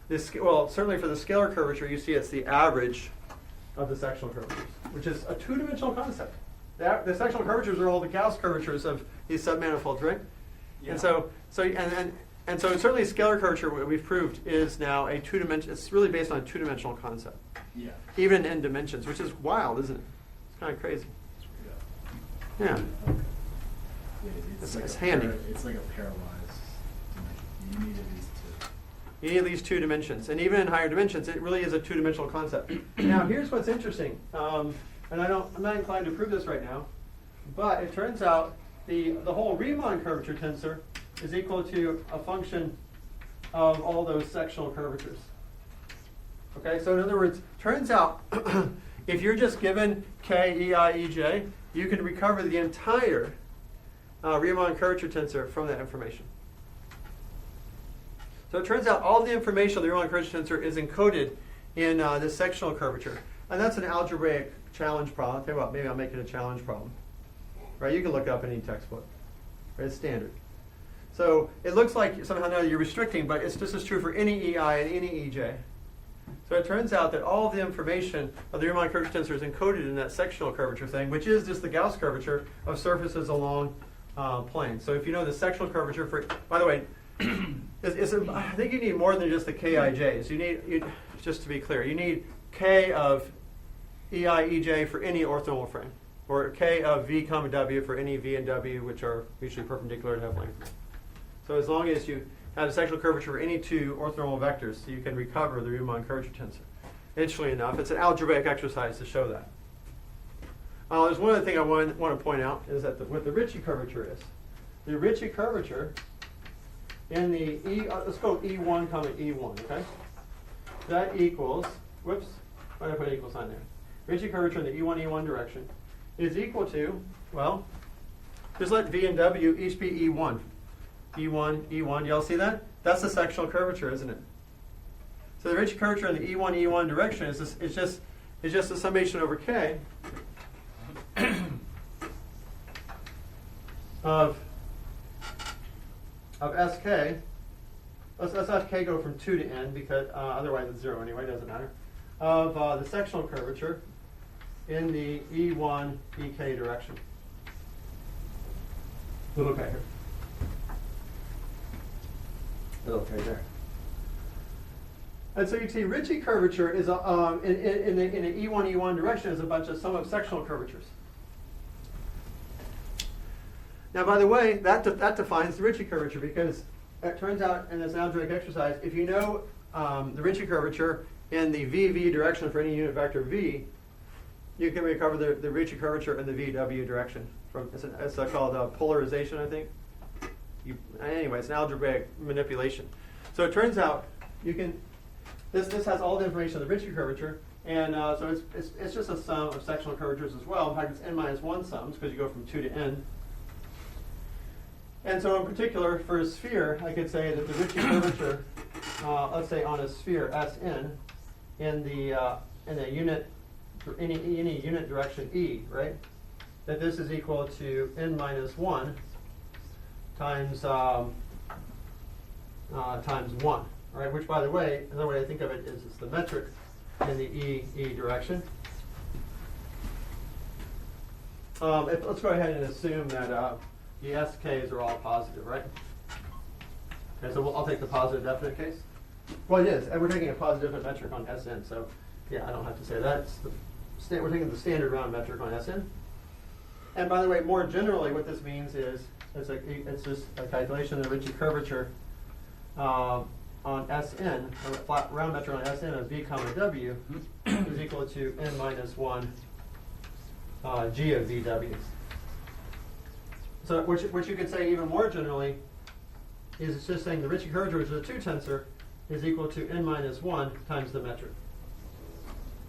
certainly for the scalar curvature, you see it's the average of the sectional curvatures, which is a two-dimensional concept. The sectional curvatures are all the Gauss curvatures of these submanifolds, right? Yeah. And so certainly scalar curvature, what we've proved, is now a two-dimensional. It's really based on a two-dimensional concept, Yeah. even in dimensions, which is wild, isn't it? It's kind of crazy. Yeah. Okay. Yeah, It's handy. It's like a paralyzed dimension. You need at least two. You need at least two dimensions, and even in higher dimensions, it really is a two-dimensional concept. Now, here's what's interesting, and I'm not inclined to prove this right now, but it turns out the whole Riemann curvature tensor is equal to a function of all those sectional curvatures. Okay, so in other words, turns out if you're just given K, EI, EJ, you can recover the entire Riemann curvature tensor from that information. So it turns out all the information of the Riemann curvature tensor is encoded in this sectional curvature. And that's an algebraic challenge problem. I'll tell you what, maybe I'll make it a challenge problem. Right? You can look it up in any textbook. Right? It's standard. So it looks like somehow now you're restricting, but this is true for any EI and any EJ. So it turns out that all of the information of the Riemann curvature tensor is encoded in that sectional curvature thing, which is just the Gauss curvature of surfaces along planes. So if you know the sectional curvature for, by the way, I think you need more than just the Kij's. Just to be clear, you need K of EI, EJ for any orthonormal frame, or K of V comma W for any V and W, which are mutually perpendicular and have length. So as long as you have a sectional curvature for any two orthonormal vectors, you can recover the Riemann curvature tensor. Interestingly enough, it's an algebraic exercise to show that. There's one other thing I want to point out is that what the Ricci curvature is. The Ricci curvature in the let's go E1 comma E1, okay? That equals, whoops, why did I put an equal sign there? Ricci curvature in the E1 direction is equal to, well, just let V and W each be E1. E1, y'all see that? That's the sectional curvature, isn't it? So the Ricci curvature in the E1 direction is just a summation over K of SK. Let's have K go from 2 to N, because otherwise it's 0 anyway, doesn't matter. Of the sectional curvature in the E1 EK direction. Little K here. Little K there. And so you see Ricci curvature is in an E1 direction is a bunch of sum of sectional curvatures. Now, by the way, that defines the Ricci curvature, because it turns out in this algebraic exercise, if you know the Ricci curvature in the VV direction for any unit vector V, you can recover the Ricci curvature in the VW direction. It's called polarization, I think. Anyway, it's an algebraic manipulation. So it turns out you can. This has all the information of the Ricci curvature, and so it's just a sum of sectional curvatures as well. In fact, it's n-1 sums because you go from 2 to n. And so in particular, for a sphere, I could say that the Ricci curvature, let's say on a sphere Sn, in a unit, any unit direction E, right? That this is equal to n-1 times times 1, right? Which, by the way, another way to think of it is it's the metric in the E direction. Let's go ahead and assume that the SKs are all positive, right? Okay, so I'll take the positive definite case. Well, it is, and we're taking a positive definite metric on Sn, so yeah, I don't have to say that. We're taking the standard round metric on Sn. And by the way, more generally, what this means is it's just a calculation of the Ricci curvature on Sn, or a flat round metric on Sn of V comma W is equal to n-1 G of VW. So what you could say even more generally is it's just saying the Ricci curvature, which is a 2 tensor, is equal to n-1 times the metric.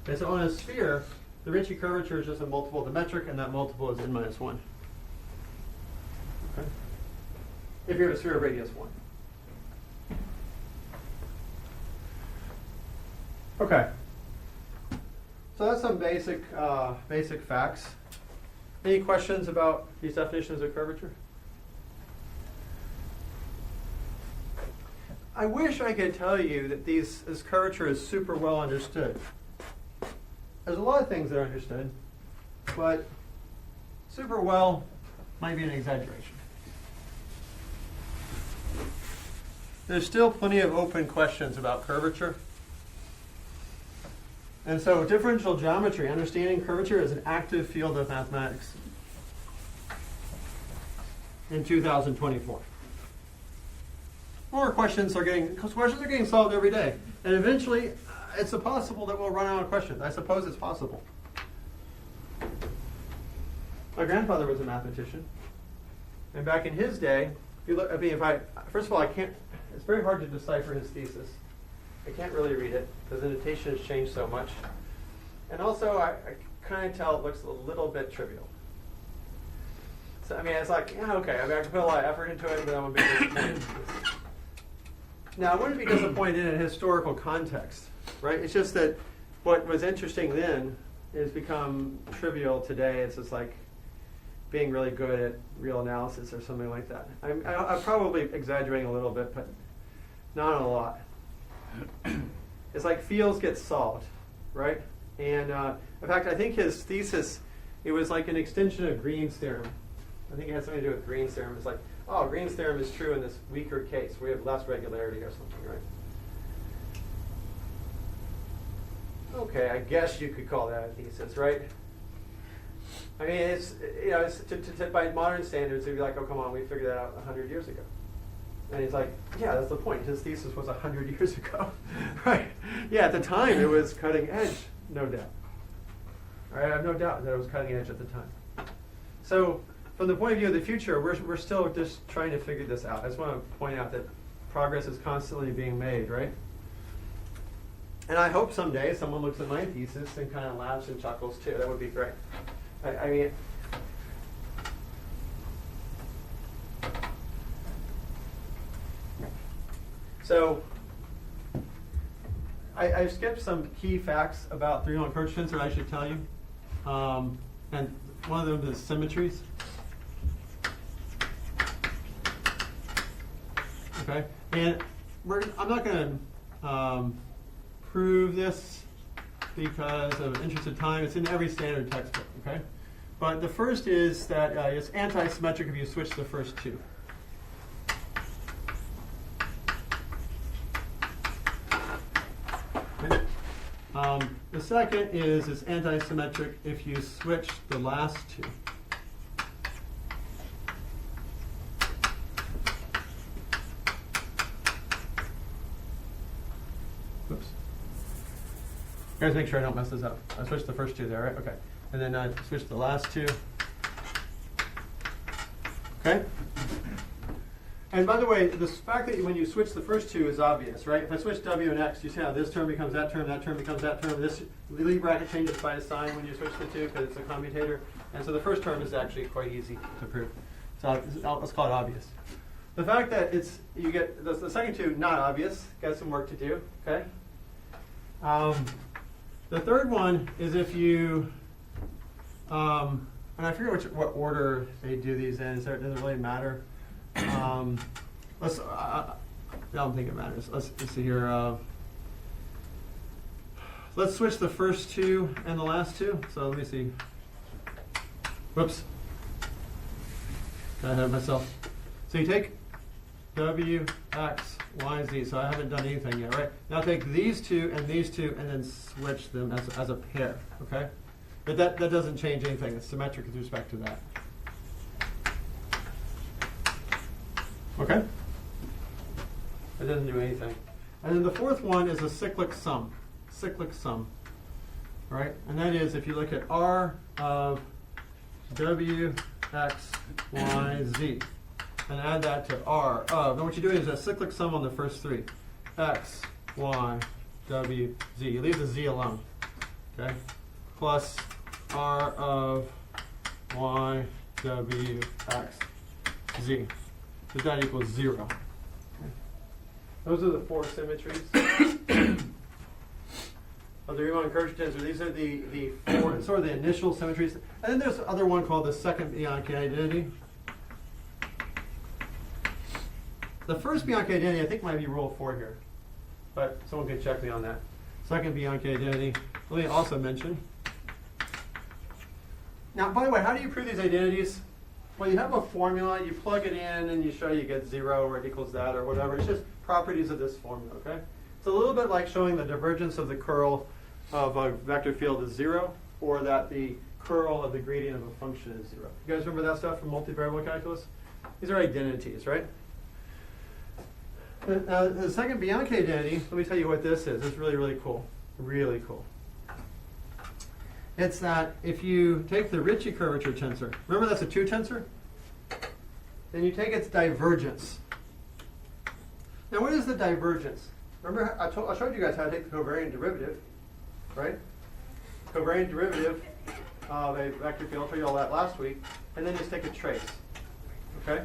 Okay, so on a sphere, the Ricci curvature is just a multiple of the metric, and that multiple is n-1. Okay? If you have a sphere of radius 1. Okay. So that's some basic facts. Any questions about these definitions of curvature? I wish I could tell you that this curvature is super well understood. There's a lot of things that are understood, but super well might be an exaggeration. There's still plenty of open questions about curvature. And so differential geometry, understanding curvature, is an active field of mathematics in 2024. More questions are getting solved every day. And eventually, it's possible that we'll run out of questions. I suppose it's possible. My grandfather was a mathematician. And back in his day, first of all, it's very hard to decipher his thesis. I can't really read it because the notation has changed so much. And also, I kind of tell it looks a little bit trivial. So, it's like, yeah, okay, I can put a lot of effort into it, but I'm a bit disappointed. Now, I wouldn't be disappointed in a historical context, right? It's just that what was interesting then has become trivial today. It's just like being really good at real analysis or something like that. I'm probably exaggerating a little bit, but not a lot. It's like fields get solved, right? And in fact, I think his thesis, it was like an extension of Green's theorem. I think it had something to do with Green's theorem. It's like, oh, Green's theorem is true in this weaker case where we have less regularity or something, right? Okay, I guess you could call that a thesis, right? It's by modern standards, it'd be like, oh, come on, we figured that out 100 years ago. And he's like, yeah, that's the point. His thesis was 100 years ago, right? Yeah, at the time it was cutting edge, no doubt. All right, I have no doubt that it was cutting edge at the time. So, from the point of view of the future, we're still just trying to figure this out. I just want to point out that progress is constantly being made, right? And I hope someday someone looks at my thesis and kind of laughs and chuckles too. That would be great. So I've skipped some key facts about three-dimensional curvature tensor I should tell you. And one of them is symmetries. Okay, and I'm not going to prove this because of interest of time. It's in every standard textbook, okay? But the first is that it's anti-symmetric if you switch the first two. The second is it's anti-symmetric if you switch the last two. Oops. Guys, make sure I don't mess this up. I switched the first two there, right? Okay. And then I switch the last two. Okay? And by the way, the fact that when you switch the first two is obvious, right? If I switch W and X, you see how this term becomes that term becomes that term. This Lie bracket changes by a sign when you switch the two because it's a commutator. And so the first term is actually quite easy to prove. So let's call it obvious. The fact that you get the second two not obvious, got some work to do, okay? The third one is if you, and I forget what order they do these in, so it doesn't really matter. I don't think it matters. Let's see here. Let's switch the first two and the last two. So let me see. Whoops. Got ahead of myself. So you take W, X, Y, Z. So I haven't done anything yet, right? Now take these two and then switch them as a pair, okay? But that doesn't change anything. It's symmetric with respect to that. Okay? It doesn't do anything. And then the fourth one is a cyclic sum. Cyclic sum. Right? And that is if you look at R of W, X, Y, Z, and add that to R of, and what you're doing is a cyclic sum on the first three. X, Y, W, Z. You leave the Z alone. Okay? Plus R of Y, W, X, Z. So that equals 0. Okay. Those are the four symmetries. Of the Riemann curvature tensor. These are the four, sort of the initial symmetries. And then there's another one called the second Bianchi identity. The first Bianchi identity, I think, might be rule 4 here. But someone can check me on that. Second Bianchi identity. Let me also mention. Now, by the way, how do you prove these identities? Well, you have a formula, you plug it in, and you show you get 0 or it equals that or whatever. It's just properties of this formula, okay? It's a little bit like showing the divergence of the curl of a vector field is 0, or that the curl of the gradient of a function is 0. You guys remember that stuff from multivariable calculus? These are identities, right? Now, the second Bianchi identity, let me tell you what this is. It's really, really cool. Really cool. It's that if you take the Ricci curvature tensor, remember that's a 2 tensor? Then you take its divergence. Now what is the divergence? Remember I showed you guys how to take the covariant derivative, right? Covariant derivative of a vector field, I'll show you all that last week, and then just take a trace, okay?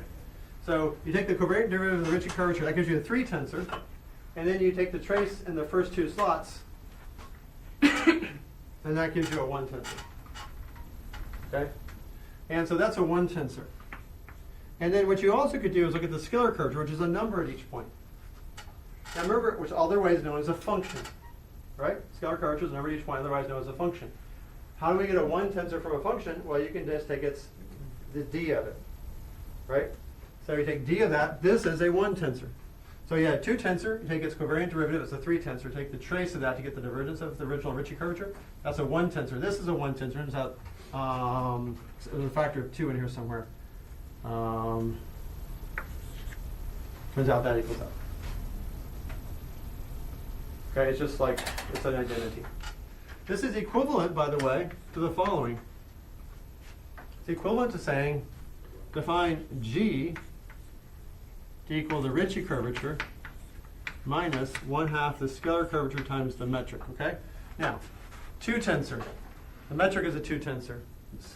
So you take the covariant derivative of the Ricci curvature, that gives you a 3 tensor, and then you take the trace in the first 2 slots, and that gives you a 1 tensor. Okay? And so that's a 1 tensor. And then what you also could do is look at the scalar curvature, which is a number at each point. Now remember, which otherwise known as a function. Right? Scalar curvature is a number at each point, otherwise known as a function. How do we get a 1 tensor from a function? Well, you can just take the d of it. Right? So you take d of that, this is a 1 tensor. So you had 2 tensor, you take its covariant derivative, it's a 3 tensor. Take the trace of that to get the divergence of the original Ricci curvature. That's a 1 tensor. This is a 1 tensor. Turns out there's a factor of 2 in here somewhere. Turns out that equals up. Okay, it's just like, it's an identity. This is equivalent, by the way, to the following. It's equivalent to saying, define G to equal the Ricci curvature minus 1/2 the scalar curvature times the metric, okay? Now, 2 tensor. The metric is a 2 tensor.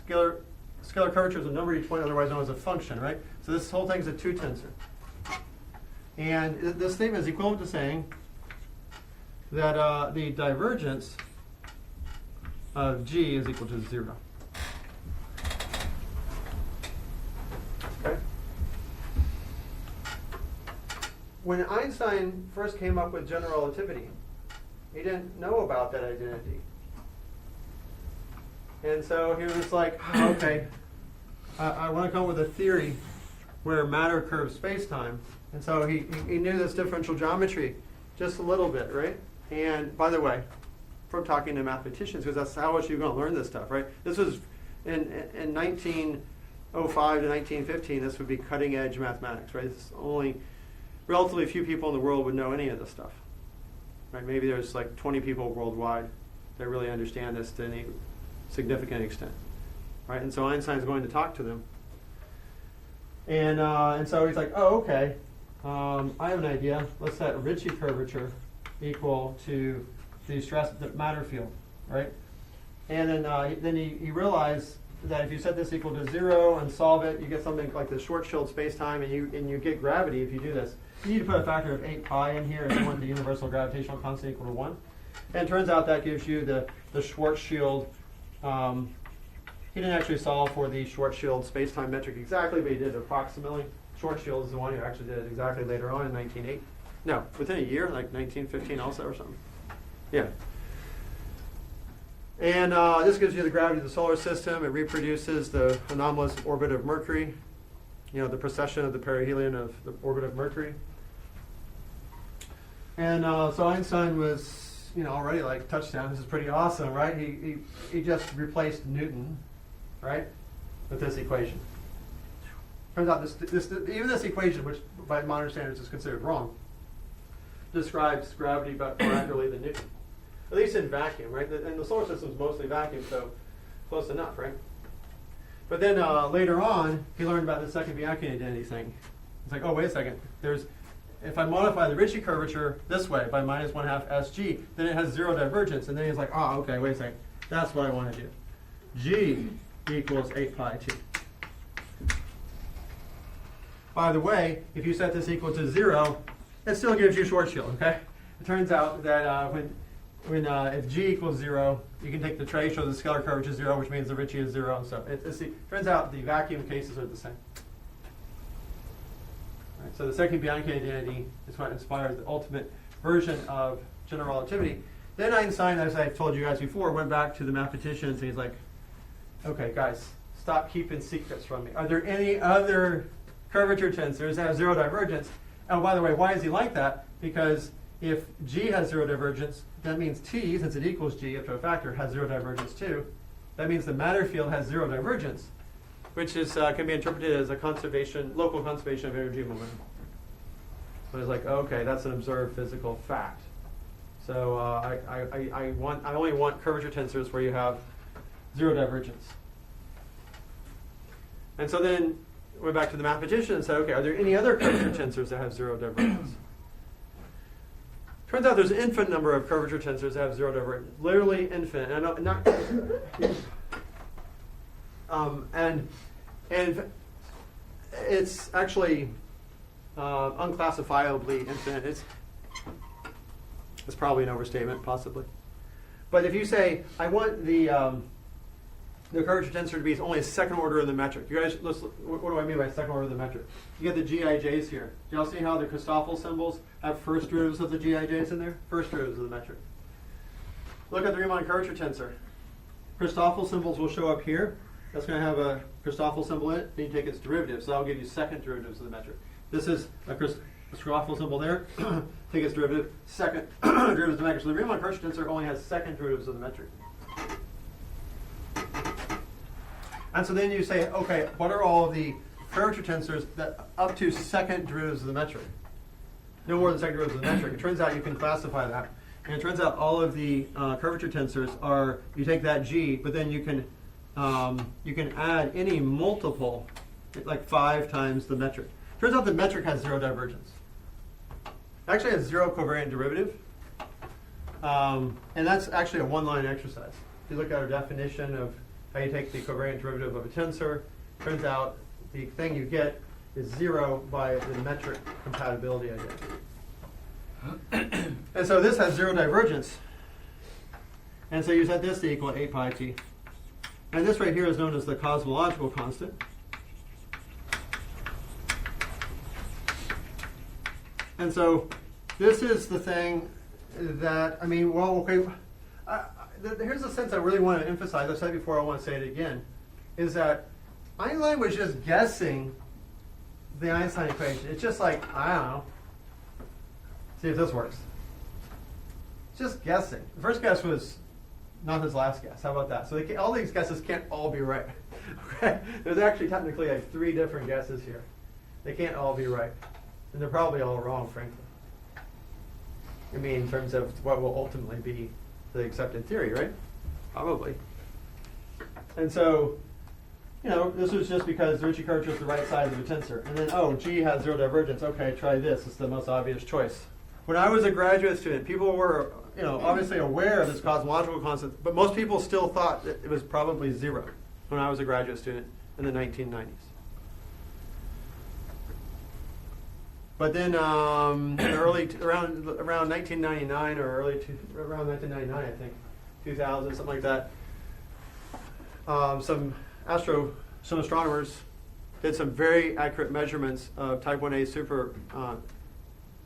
Scalar curvature is a number at each point, otherwise known as a function, right? So this whole thing is a 2 tensor. And this statement is equivalent to saying that the divergence of G is equal to 0. Okay? When Einstein first came up with general relativity, he didn't know about that identity. And so he was like, okay, I want to come up with a theory where matter curves space-time. And so he knew this differential geometry just a little bit, right? And by the way, from talking to mathematicians, because that's how much you're going to learn this stuff, right? This was in 1905 to 1915. This would be cutting edge mathematics, right? It's only relatively few people in the world would know any of this stuff, right? Maybe there's like 20 people worldwide that really understand this to any significant extent, right? And so Einstein's going to talk to them, and so he's like, oh, okay, I have an idea. Let's set Ricci curvature equal to the stress the matter field, right? And then he realized that if you set this equal to 0 and solve it, you get something like the Schwarzschild space-time, and you get gravity if you do this. You need to put a factor of 8 pi in here if you want the universal gravitational constant equal to 1. And it turns out that gives you the Schwarzschild. He didn't actually solve for the Schwarzschild space-time metric exactly, but he did it approximately. Schwarzschild is the one who actually did it exactly later on in 1908. No, within a year, like 1915 also or something. Yeah. And this gives you the gravity of the solar system. It reproduces the anomalous orbit of Mercury, the precession of the perihelion of the orbit of Mercury. And so Einstein was, already like touchdown. This is pretty awesome, right? He just replaced Newton, right, with this equation. Turns out even this equation, which by modern standards is considered wrong, describes gravity about more accurately than Newton. At least in vacuum, right? And the solar system is mostly vacuum, so close enough, right? But then later on, he learned about the second Bianchi identity thing. It's like, oh, wait a second. If I modify the Ricci curvature this way by minus 1/2 SG, then it has 0 divergence. And then he's like, oh, okay, wait a second. That's what I want to do. G equals 8 pi t. By the way, if you set this equal to 0, it still gives you Schwarzschild, okay? It turns out that if G equals 0, you can take the trace of the scalar curvature is 0, which means the Ricci is 0. And so it turns out the vacuum cases are the same. Right, so the second Bianchi identity is what inspired the ultimate version of general relativity. Then Einstein, as I told you guys before, went back to the mathematicians and he's like, okay, guys, stop keeping secrets from me. Are there any other curvature tensors that have 0 divergence? And by the way, why is he like that? Because if G has 0 divergence, that means T, since it equals G up to a factor, has 0 divergence too. That means the matter field has 0 divergence, which is can be interpreted as a local conservation of energy momentum. So it's like, okay, that's an observed physical fact. So I only want curvature tensors where you have 0 divergence. And so then went back to the mathematician and said, okay, are there any other curvature tensors that have 0 divergence? Turns out there's an infinite number of curvature tensors that have 0 divergence, literally infinite. And it's actually unclassifiably infinite. It's probably an overstatement, possibly. But if you say, I want the curvature tensor to be only a second order of the metric. You guys, what do I mean by second order of the metric? You get the GIJs here. Do y'all see how the Christoffel symbols have first derivatives of the GIJs in there? First derivatives of the metric. Look at the Riemann curvature tensor. Christoffel symbols will show up here. That's going to have a Christoffel symbol in it. Then you take its derivative. So that'll give you second derivatives of the metric. This is a Christoffel symbol there. Take its derivative. Second derivatives of the metric. So the Riemann curvature tensor only has second derivatives of the metric. And so then you say, okay, what are all of the curvature tensors that up to second derivatives of the metric? No more than second derivatives of the metric. It turns out you can classify that. And it turns out all of the curvature tensors are, you take that G, but then you can add any multiple, like 5 times the metric. Turns out the metric has 0 divergence. It actually has 0 covariant derivative. And that's actually a one-line exercise. If you look at our definition of how you take the covariant derivative of a tensor, turns out the thing you get is 0 by the metric compatibility idea. And so this has 0 divergence. And so you set this to equal 8 pi t. And this right here is known as the cosmological constant. And so this is the thing that, here's the sense I really want to emphasize. I've said it before, I want to say it again, is that Einstein was just guessing the Einstein equation. It's just like, I don't know, see if this works. It's just guessing. The first guess was not his last guess. How about that? So all these guesses can't all be right. Okay? There's actually technically like 3 different guesses here. They can't all be right. And they're probably all wrong, frankly. I mean, in terms of what will ultimately be the accepted theory, right? Probably. And so, this was just because the Ricci curvature is the right side of the tensor. And then, G has 0 divergence. Okay, try this. It's the most obvious choice. When I was a graduate student, people were, obviously aware of this cosmological constant, but most people still thought that it was probably 0 when I was a graduate student in the 1990s. But then, around 1999 or around 1999, I think, 2000, something like that, some astronomers did some very accurate measurements of type 1a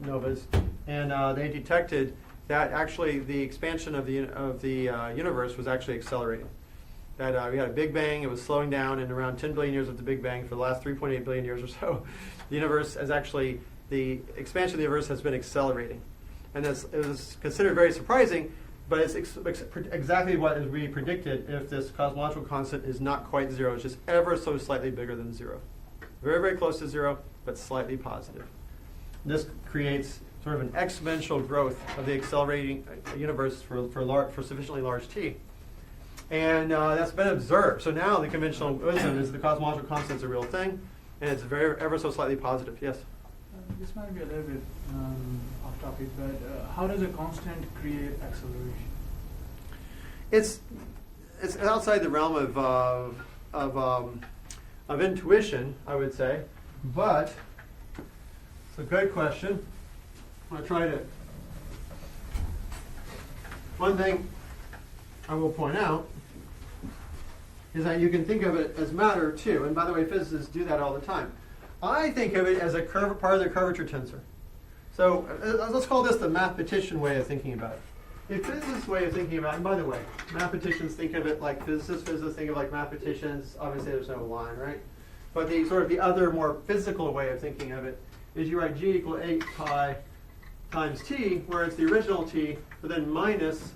supernovas, and they detected that actually the expansion of the universe was actually accelerating. That we had a Big Bang, it was slowing down, and around 10 billion years of the Big Bang, for the last 3.8 billion years or so, the universe has actually, the expansion of the universe has been accelerating. And it was considered very surprising, but it's exactly what we predicted if this cosmological constant is not quite 0. It's just ever so slightly bigger than 0. Very, very close to 0, but slightly positive. This creates sort of an exponential growth of the accelerating universe for sufficiently large t. And that's been observed. So now the conventional wisdom is the cosmological constant is a real thing, and it's ever so slightly positive. Yes? This might be a little bit off topic, but how does a constant create acceleration? It's outside the realm of intuition, I would say, but it's a good question. I'm going to try to. One thing I will point out is that you can think of it as matter too. And by the way, physicists do that all the time. I think of it as a part of the curvature tensor. So let's call this the mathematician way of thinking about it. The physicist way of thinking about it, and by the way, mathematicians think of it like physicists think of it like mathematicians. Obviously there's no line, right? But the sort of the other more physical way of thinking of it is you write G equal 8 pi times t, where it's the original t, but then minus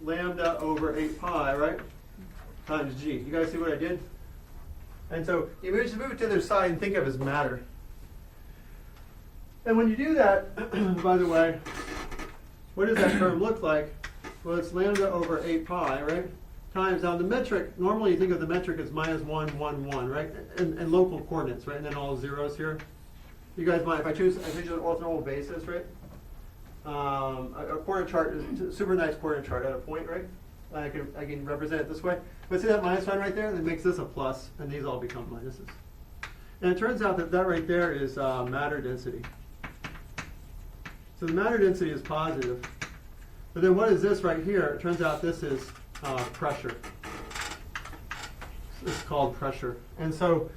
lambda over 8 pi, right? Times g. You guys see what I did? And so you just move it to the other side and think of it as matter. And when you do that, by the way, what does that term look like? Well, it's lambda over 8 pi, right? Times, now the metric, normally you think of the metric as minus 1, 1, 1, right? And local coordinates, right? And then all zeros here. You guys mind if I choose an orthonormal basis, right? A coordinate chart is a super nice coordinate chart at a point, right? I can represent it this way. But see that minus sign right there? That makes this a plus, and these all become minuses. And it turns out that that right there is matter density. So the matter density is positive. But then what is this right here? It turns out this is pressure. It's called pressure. And so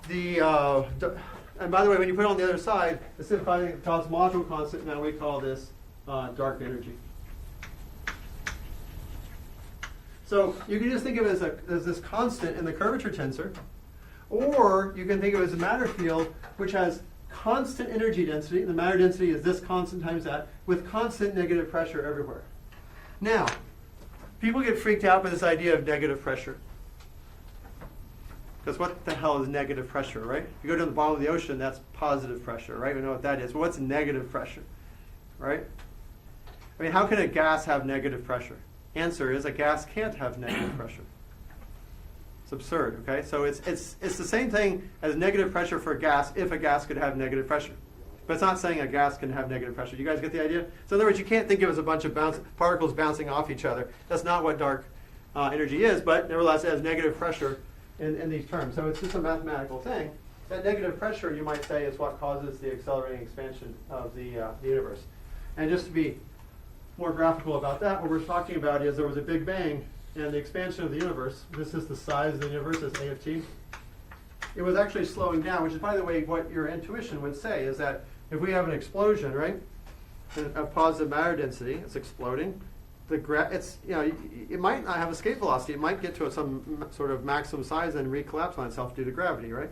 and by the way, when you put it on the other side, instead of finding the cosmological constant, now we call this dark energy. So you can just think of it as this constant in the curvature tensor, or you can think of it as a matter field which has constant energy density. The matter density is this constant times that, with constant negative pressure everywhere. Now, people get freaked out by this idea of negative pressure. Because what the hell is negative pressure, right? If you go to the bottom of the ocean, that's positive pressure, right? We know what that is. But what's negative pressure, right? I mean, how can a gas have negative pressure? Answer is a gas can't have negative pressure. It's absurd, okay? So it's the same thing as negative pressure for a gas if a gas could have negative pressure. But it's not saying a gas can have negative pressure. You guys get the idea? So in other words, you can't think of it as a bunch of particles bouncing off each other. That's not what dark energy is, but nevertheless it has negative pressure in these terms. So it's just a mathematical thing. That negative pressure, you might say, is what causes the accelerating expansion of the universe. And just to be more graphical about that, what we're talking about is there was a Big Bang and the expansion of the universe. This is the size of the universe, as A of t. It was actually slowing down, which is, by the way, what your intuition would say, is that if we have an explosion, right, of positive matter density, it's exploding. It might not have escape velocity. It might get to some sort of maximum size and recollapse on itself due to gravity, right?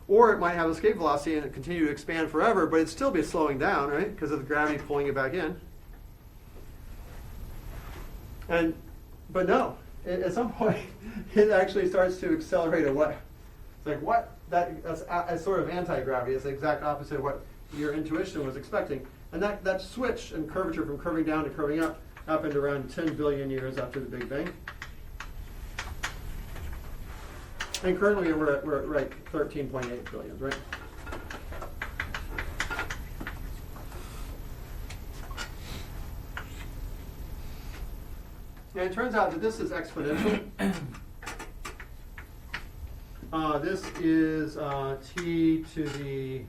Or it might have escape velocity and continue to expand forever, but it'd still be slowing down, right, because of the gravity pulling it back in. But no, at some point, it actually starts to accelerate away. It's like, what? That's sort of anti-gravity. It's the exact opposite of what your intuition was expecting. And that switch in curvature from curving down to curving up happened around 10 billion years after the Big Bang. And currently we're at right 13.8 billion, right? And it turns out that this is exponential. This is t to the,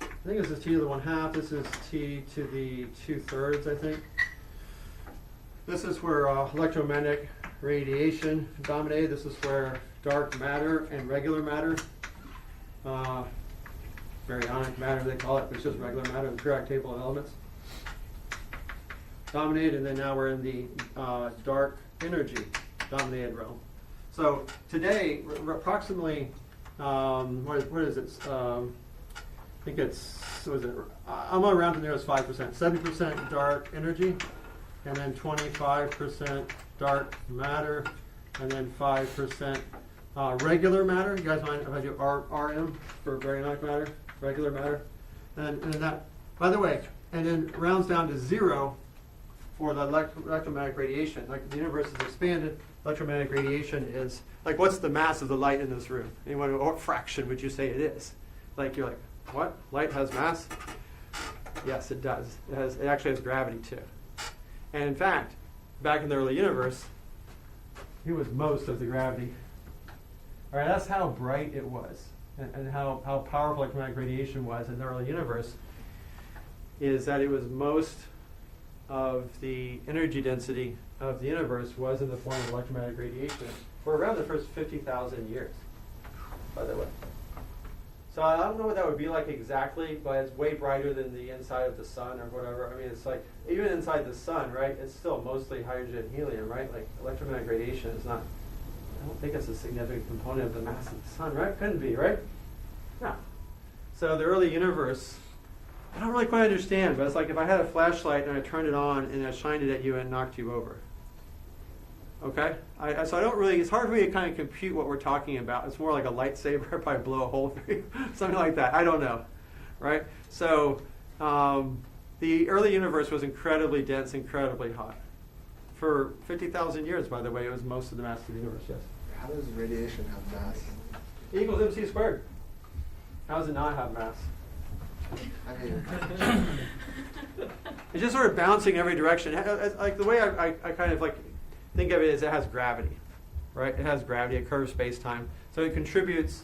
I think this is t to the 1/2. This is t to the 2/3, I think. This is where electromagnetic radiation dominated. This is where dark matter and regular matter, baryonic matter they call it, but it's just regular matter, the periodic table of elements, dominated, and then now we're in the dark energy dominated realm. So today, approximately, what is it? I think it's, what is it? I'm going to round to the nearest 5%. 70% dark energy, and then 25% dark matter, and then 5% regular matter. You guys mind if I do RM for baryonic matter, regular matter? And then that, by the way, and then rounds down to 0 for the electromagnetic radiation. Like the universe is expanded, electromagnetic radiation is, like, what's the mass of the light in this room? Anyone, what fraction would you say it is? Like, you're like, what? Light has mass? Yes, it does. It actually has gravity too. And in fact, back in the early universe, it was most of the gravity. All right, that's how bright it was, and how powerful electromagnetic radiation was in the early universe, is that it was most of the energy density of the universe was in the form of electromagnetic radiation for around the first 50,000 years, by the way. So I don't know what that would be like exactly, but it's way brighter than the inside of the sun or whatever. I mean, it's like, even inside the sun, right, it's still mostly hydrogen and helium, right? Like, electromagnetic radiation is not, I don't think it's a significant component of the mass of the sun, right? Couldn't be, right? No. So the early universe, I don't really quite understand, but it's like if I had a flashlight and I turned it on and I shined it at you and knocked you over. Okay? So I don't really, it's hard for me to kind of compute what we're talking about. It's more like a lightsaber if I blow a hole through you, something like that. I don't know. Right? So the early universe was incredibly dense, incredibly hot. For 50,000 years, by the way, it was most of the mass of the universe, yes. How does radiation have mass? E equals mc squared. How does it not have mass? I mean, It's just sort of bouncing every direction. Like the way I kind of like think of it is it has gravity, right? It has gravity, it curves space-time. So it contributes.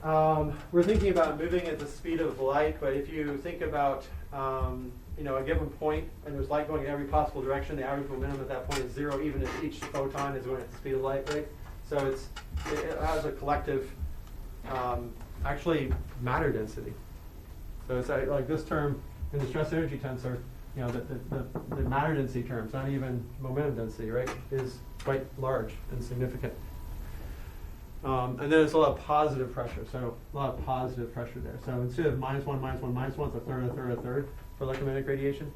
We're thinking about moving at the speed of light, but if you think about a given point and there's light going in every possible direction, the average momentum at that point is 0, even if each photon is going at the speed of light, right? So it has a collective, actually, matter density. So it's like this term in the stress energy tensor, the matter density term, it's not even momentum density, right, is quite large and significant. And then it's a lot of positive pressure, so a lot of positive pressure there. So instead of -1, -1, -1, it's a third, a third, a third for electromagnetic radiation,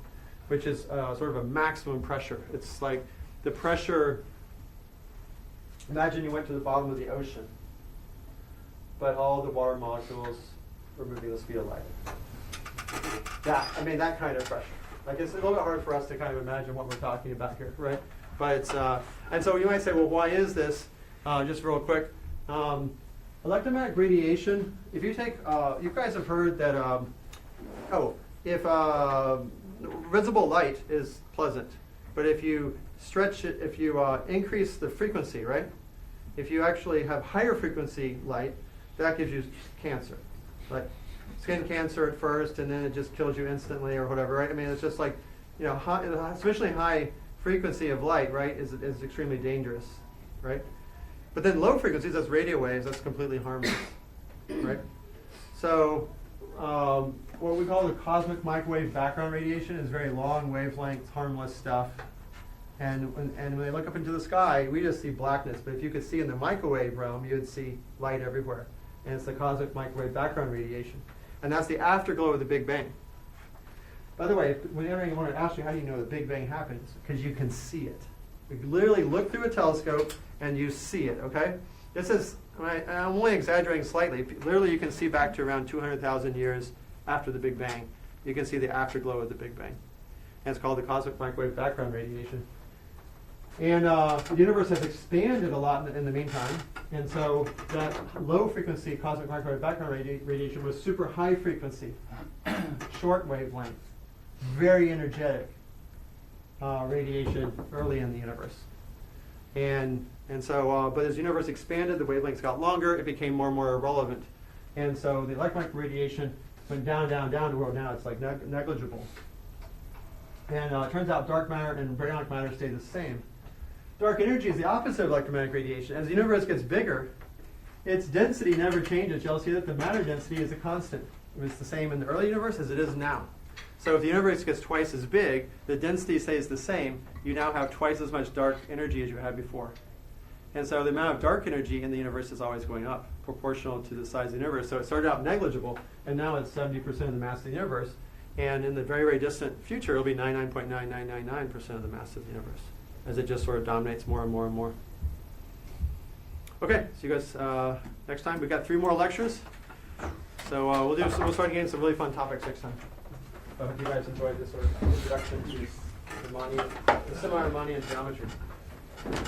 which is sort of a maximum pressure. It's like the pressure, imagine you went to the bottom of the ocean, but all the water molecules were moving the speed of light. That kind of pressure. Like, it's a little bit hard for us to kind of imagine what we're talking about here, right? But it's, and so you might say, well, why is this? Just real quick. Electromagnetic radiation, if you take, you guys have heard that, if visible light is pleasant, but if you stretch it, if you increase the frequency, right? If you actually have higher frequency light, that gives you cancer. Like skin cancer at first, and then it just kills you instantly or whatever, right? I mean, it's just like, especially high frequency of light, right, is extremely dangerous, right? But then low frequencies, that's radio waves, that's completely harmless, right? So what we call the cosmic microwave background radiation is very long wavelength, harmless stuff. And when they look up into the sky, we just see blackness. But if you could see in the microwave realm, you would see light everywhere. And it's the cosmic microwave background radiation. And that's the afterglow of the Big Bang. By the way, whenever anyone want to ask you, how do you know the Big Bang happens? Because you can see it. You literally look through a telescope and you see it, okay? This is, I'm only exaggerating slightly. Literally, you can see back to around 200,000 years after the Big Bang. You can see the afterglow of the Big Bang. And it's called the cosmic microwave background radiation. And the universe has expanded a lot in the meantime. And so that low frequency cosmic microwave background radiation was super high frequency, short wavelength, very energetic radiation early in the universe. And so, but as the universe expanded, the wavelengths got longer, it became more and more irrelevant. And so the electromagnetic radiation went down, down, down to where now it's like negligible. And it turns out dark matter and baryonic matter stay the same. Dark energy is the opposite of electromagnetic radiation. As the universe gets bigger, its density never changes. You'll see that the matter density is a constant. It was the same in the early universe as it is now. So if the universe gets twice as big, the density stays the same. You now have twice as much dark energy as you had before. And so the amount of dark energy in the universe is always going up, proportional to the size of the universe. So it started out negligible, and now it's 70% of the mass of the universe. And in the very, very distant future, it'll be 99.9999% of the mass of the universe, as it just sort of dominates more and more and more. Okay, see you guys next time. We've got 3 more lectures. So we'll start getting some really fun topics next time. I hope you guys enjoyed this sort of introduction to the semi-Riemannian geometry.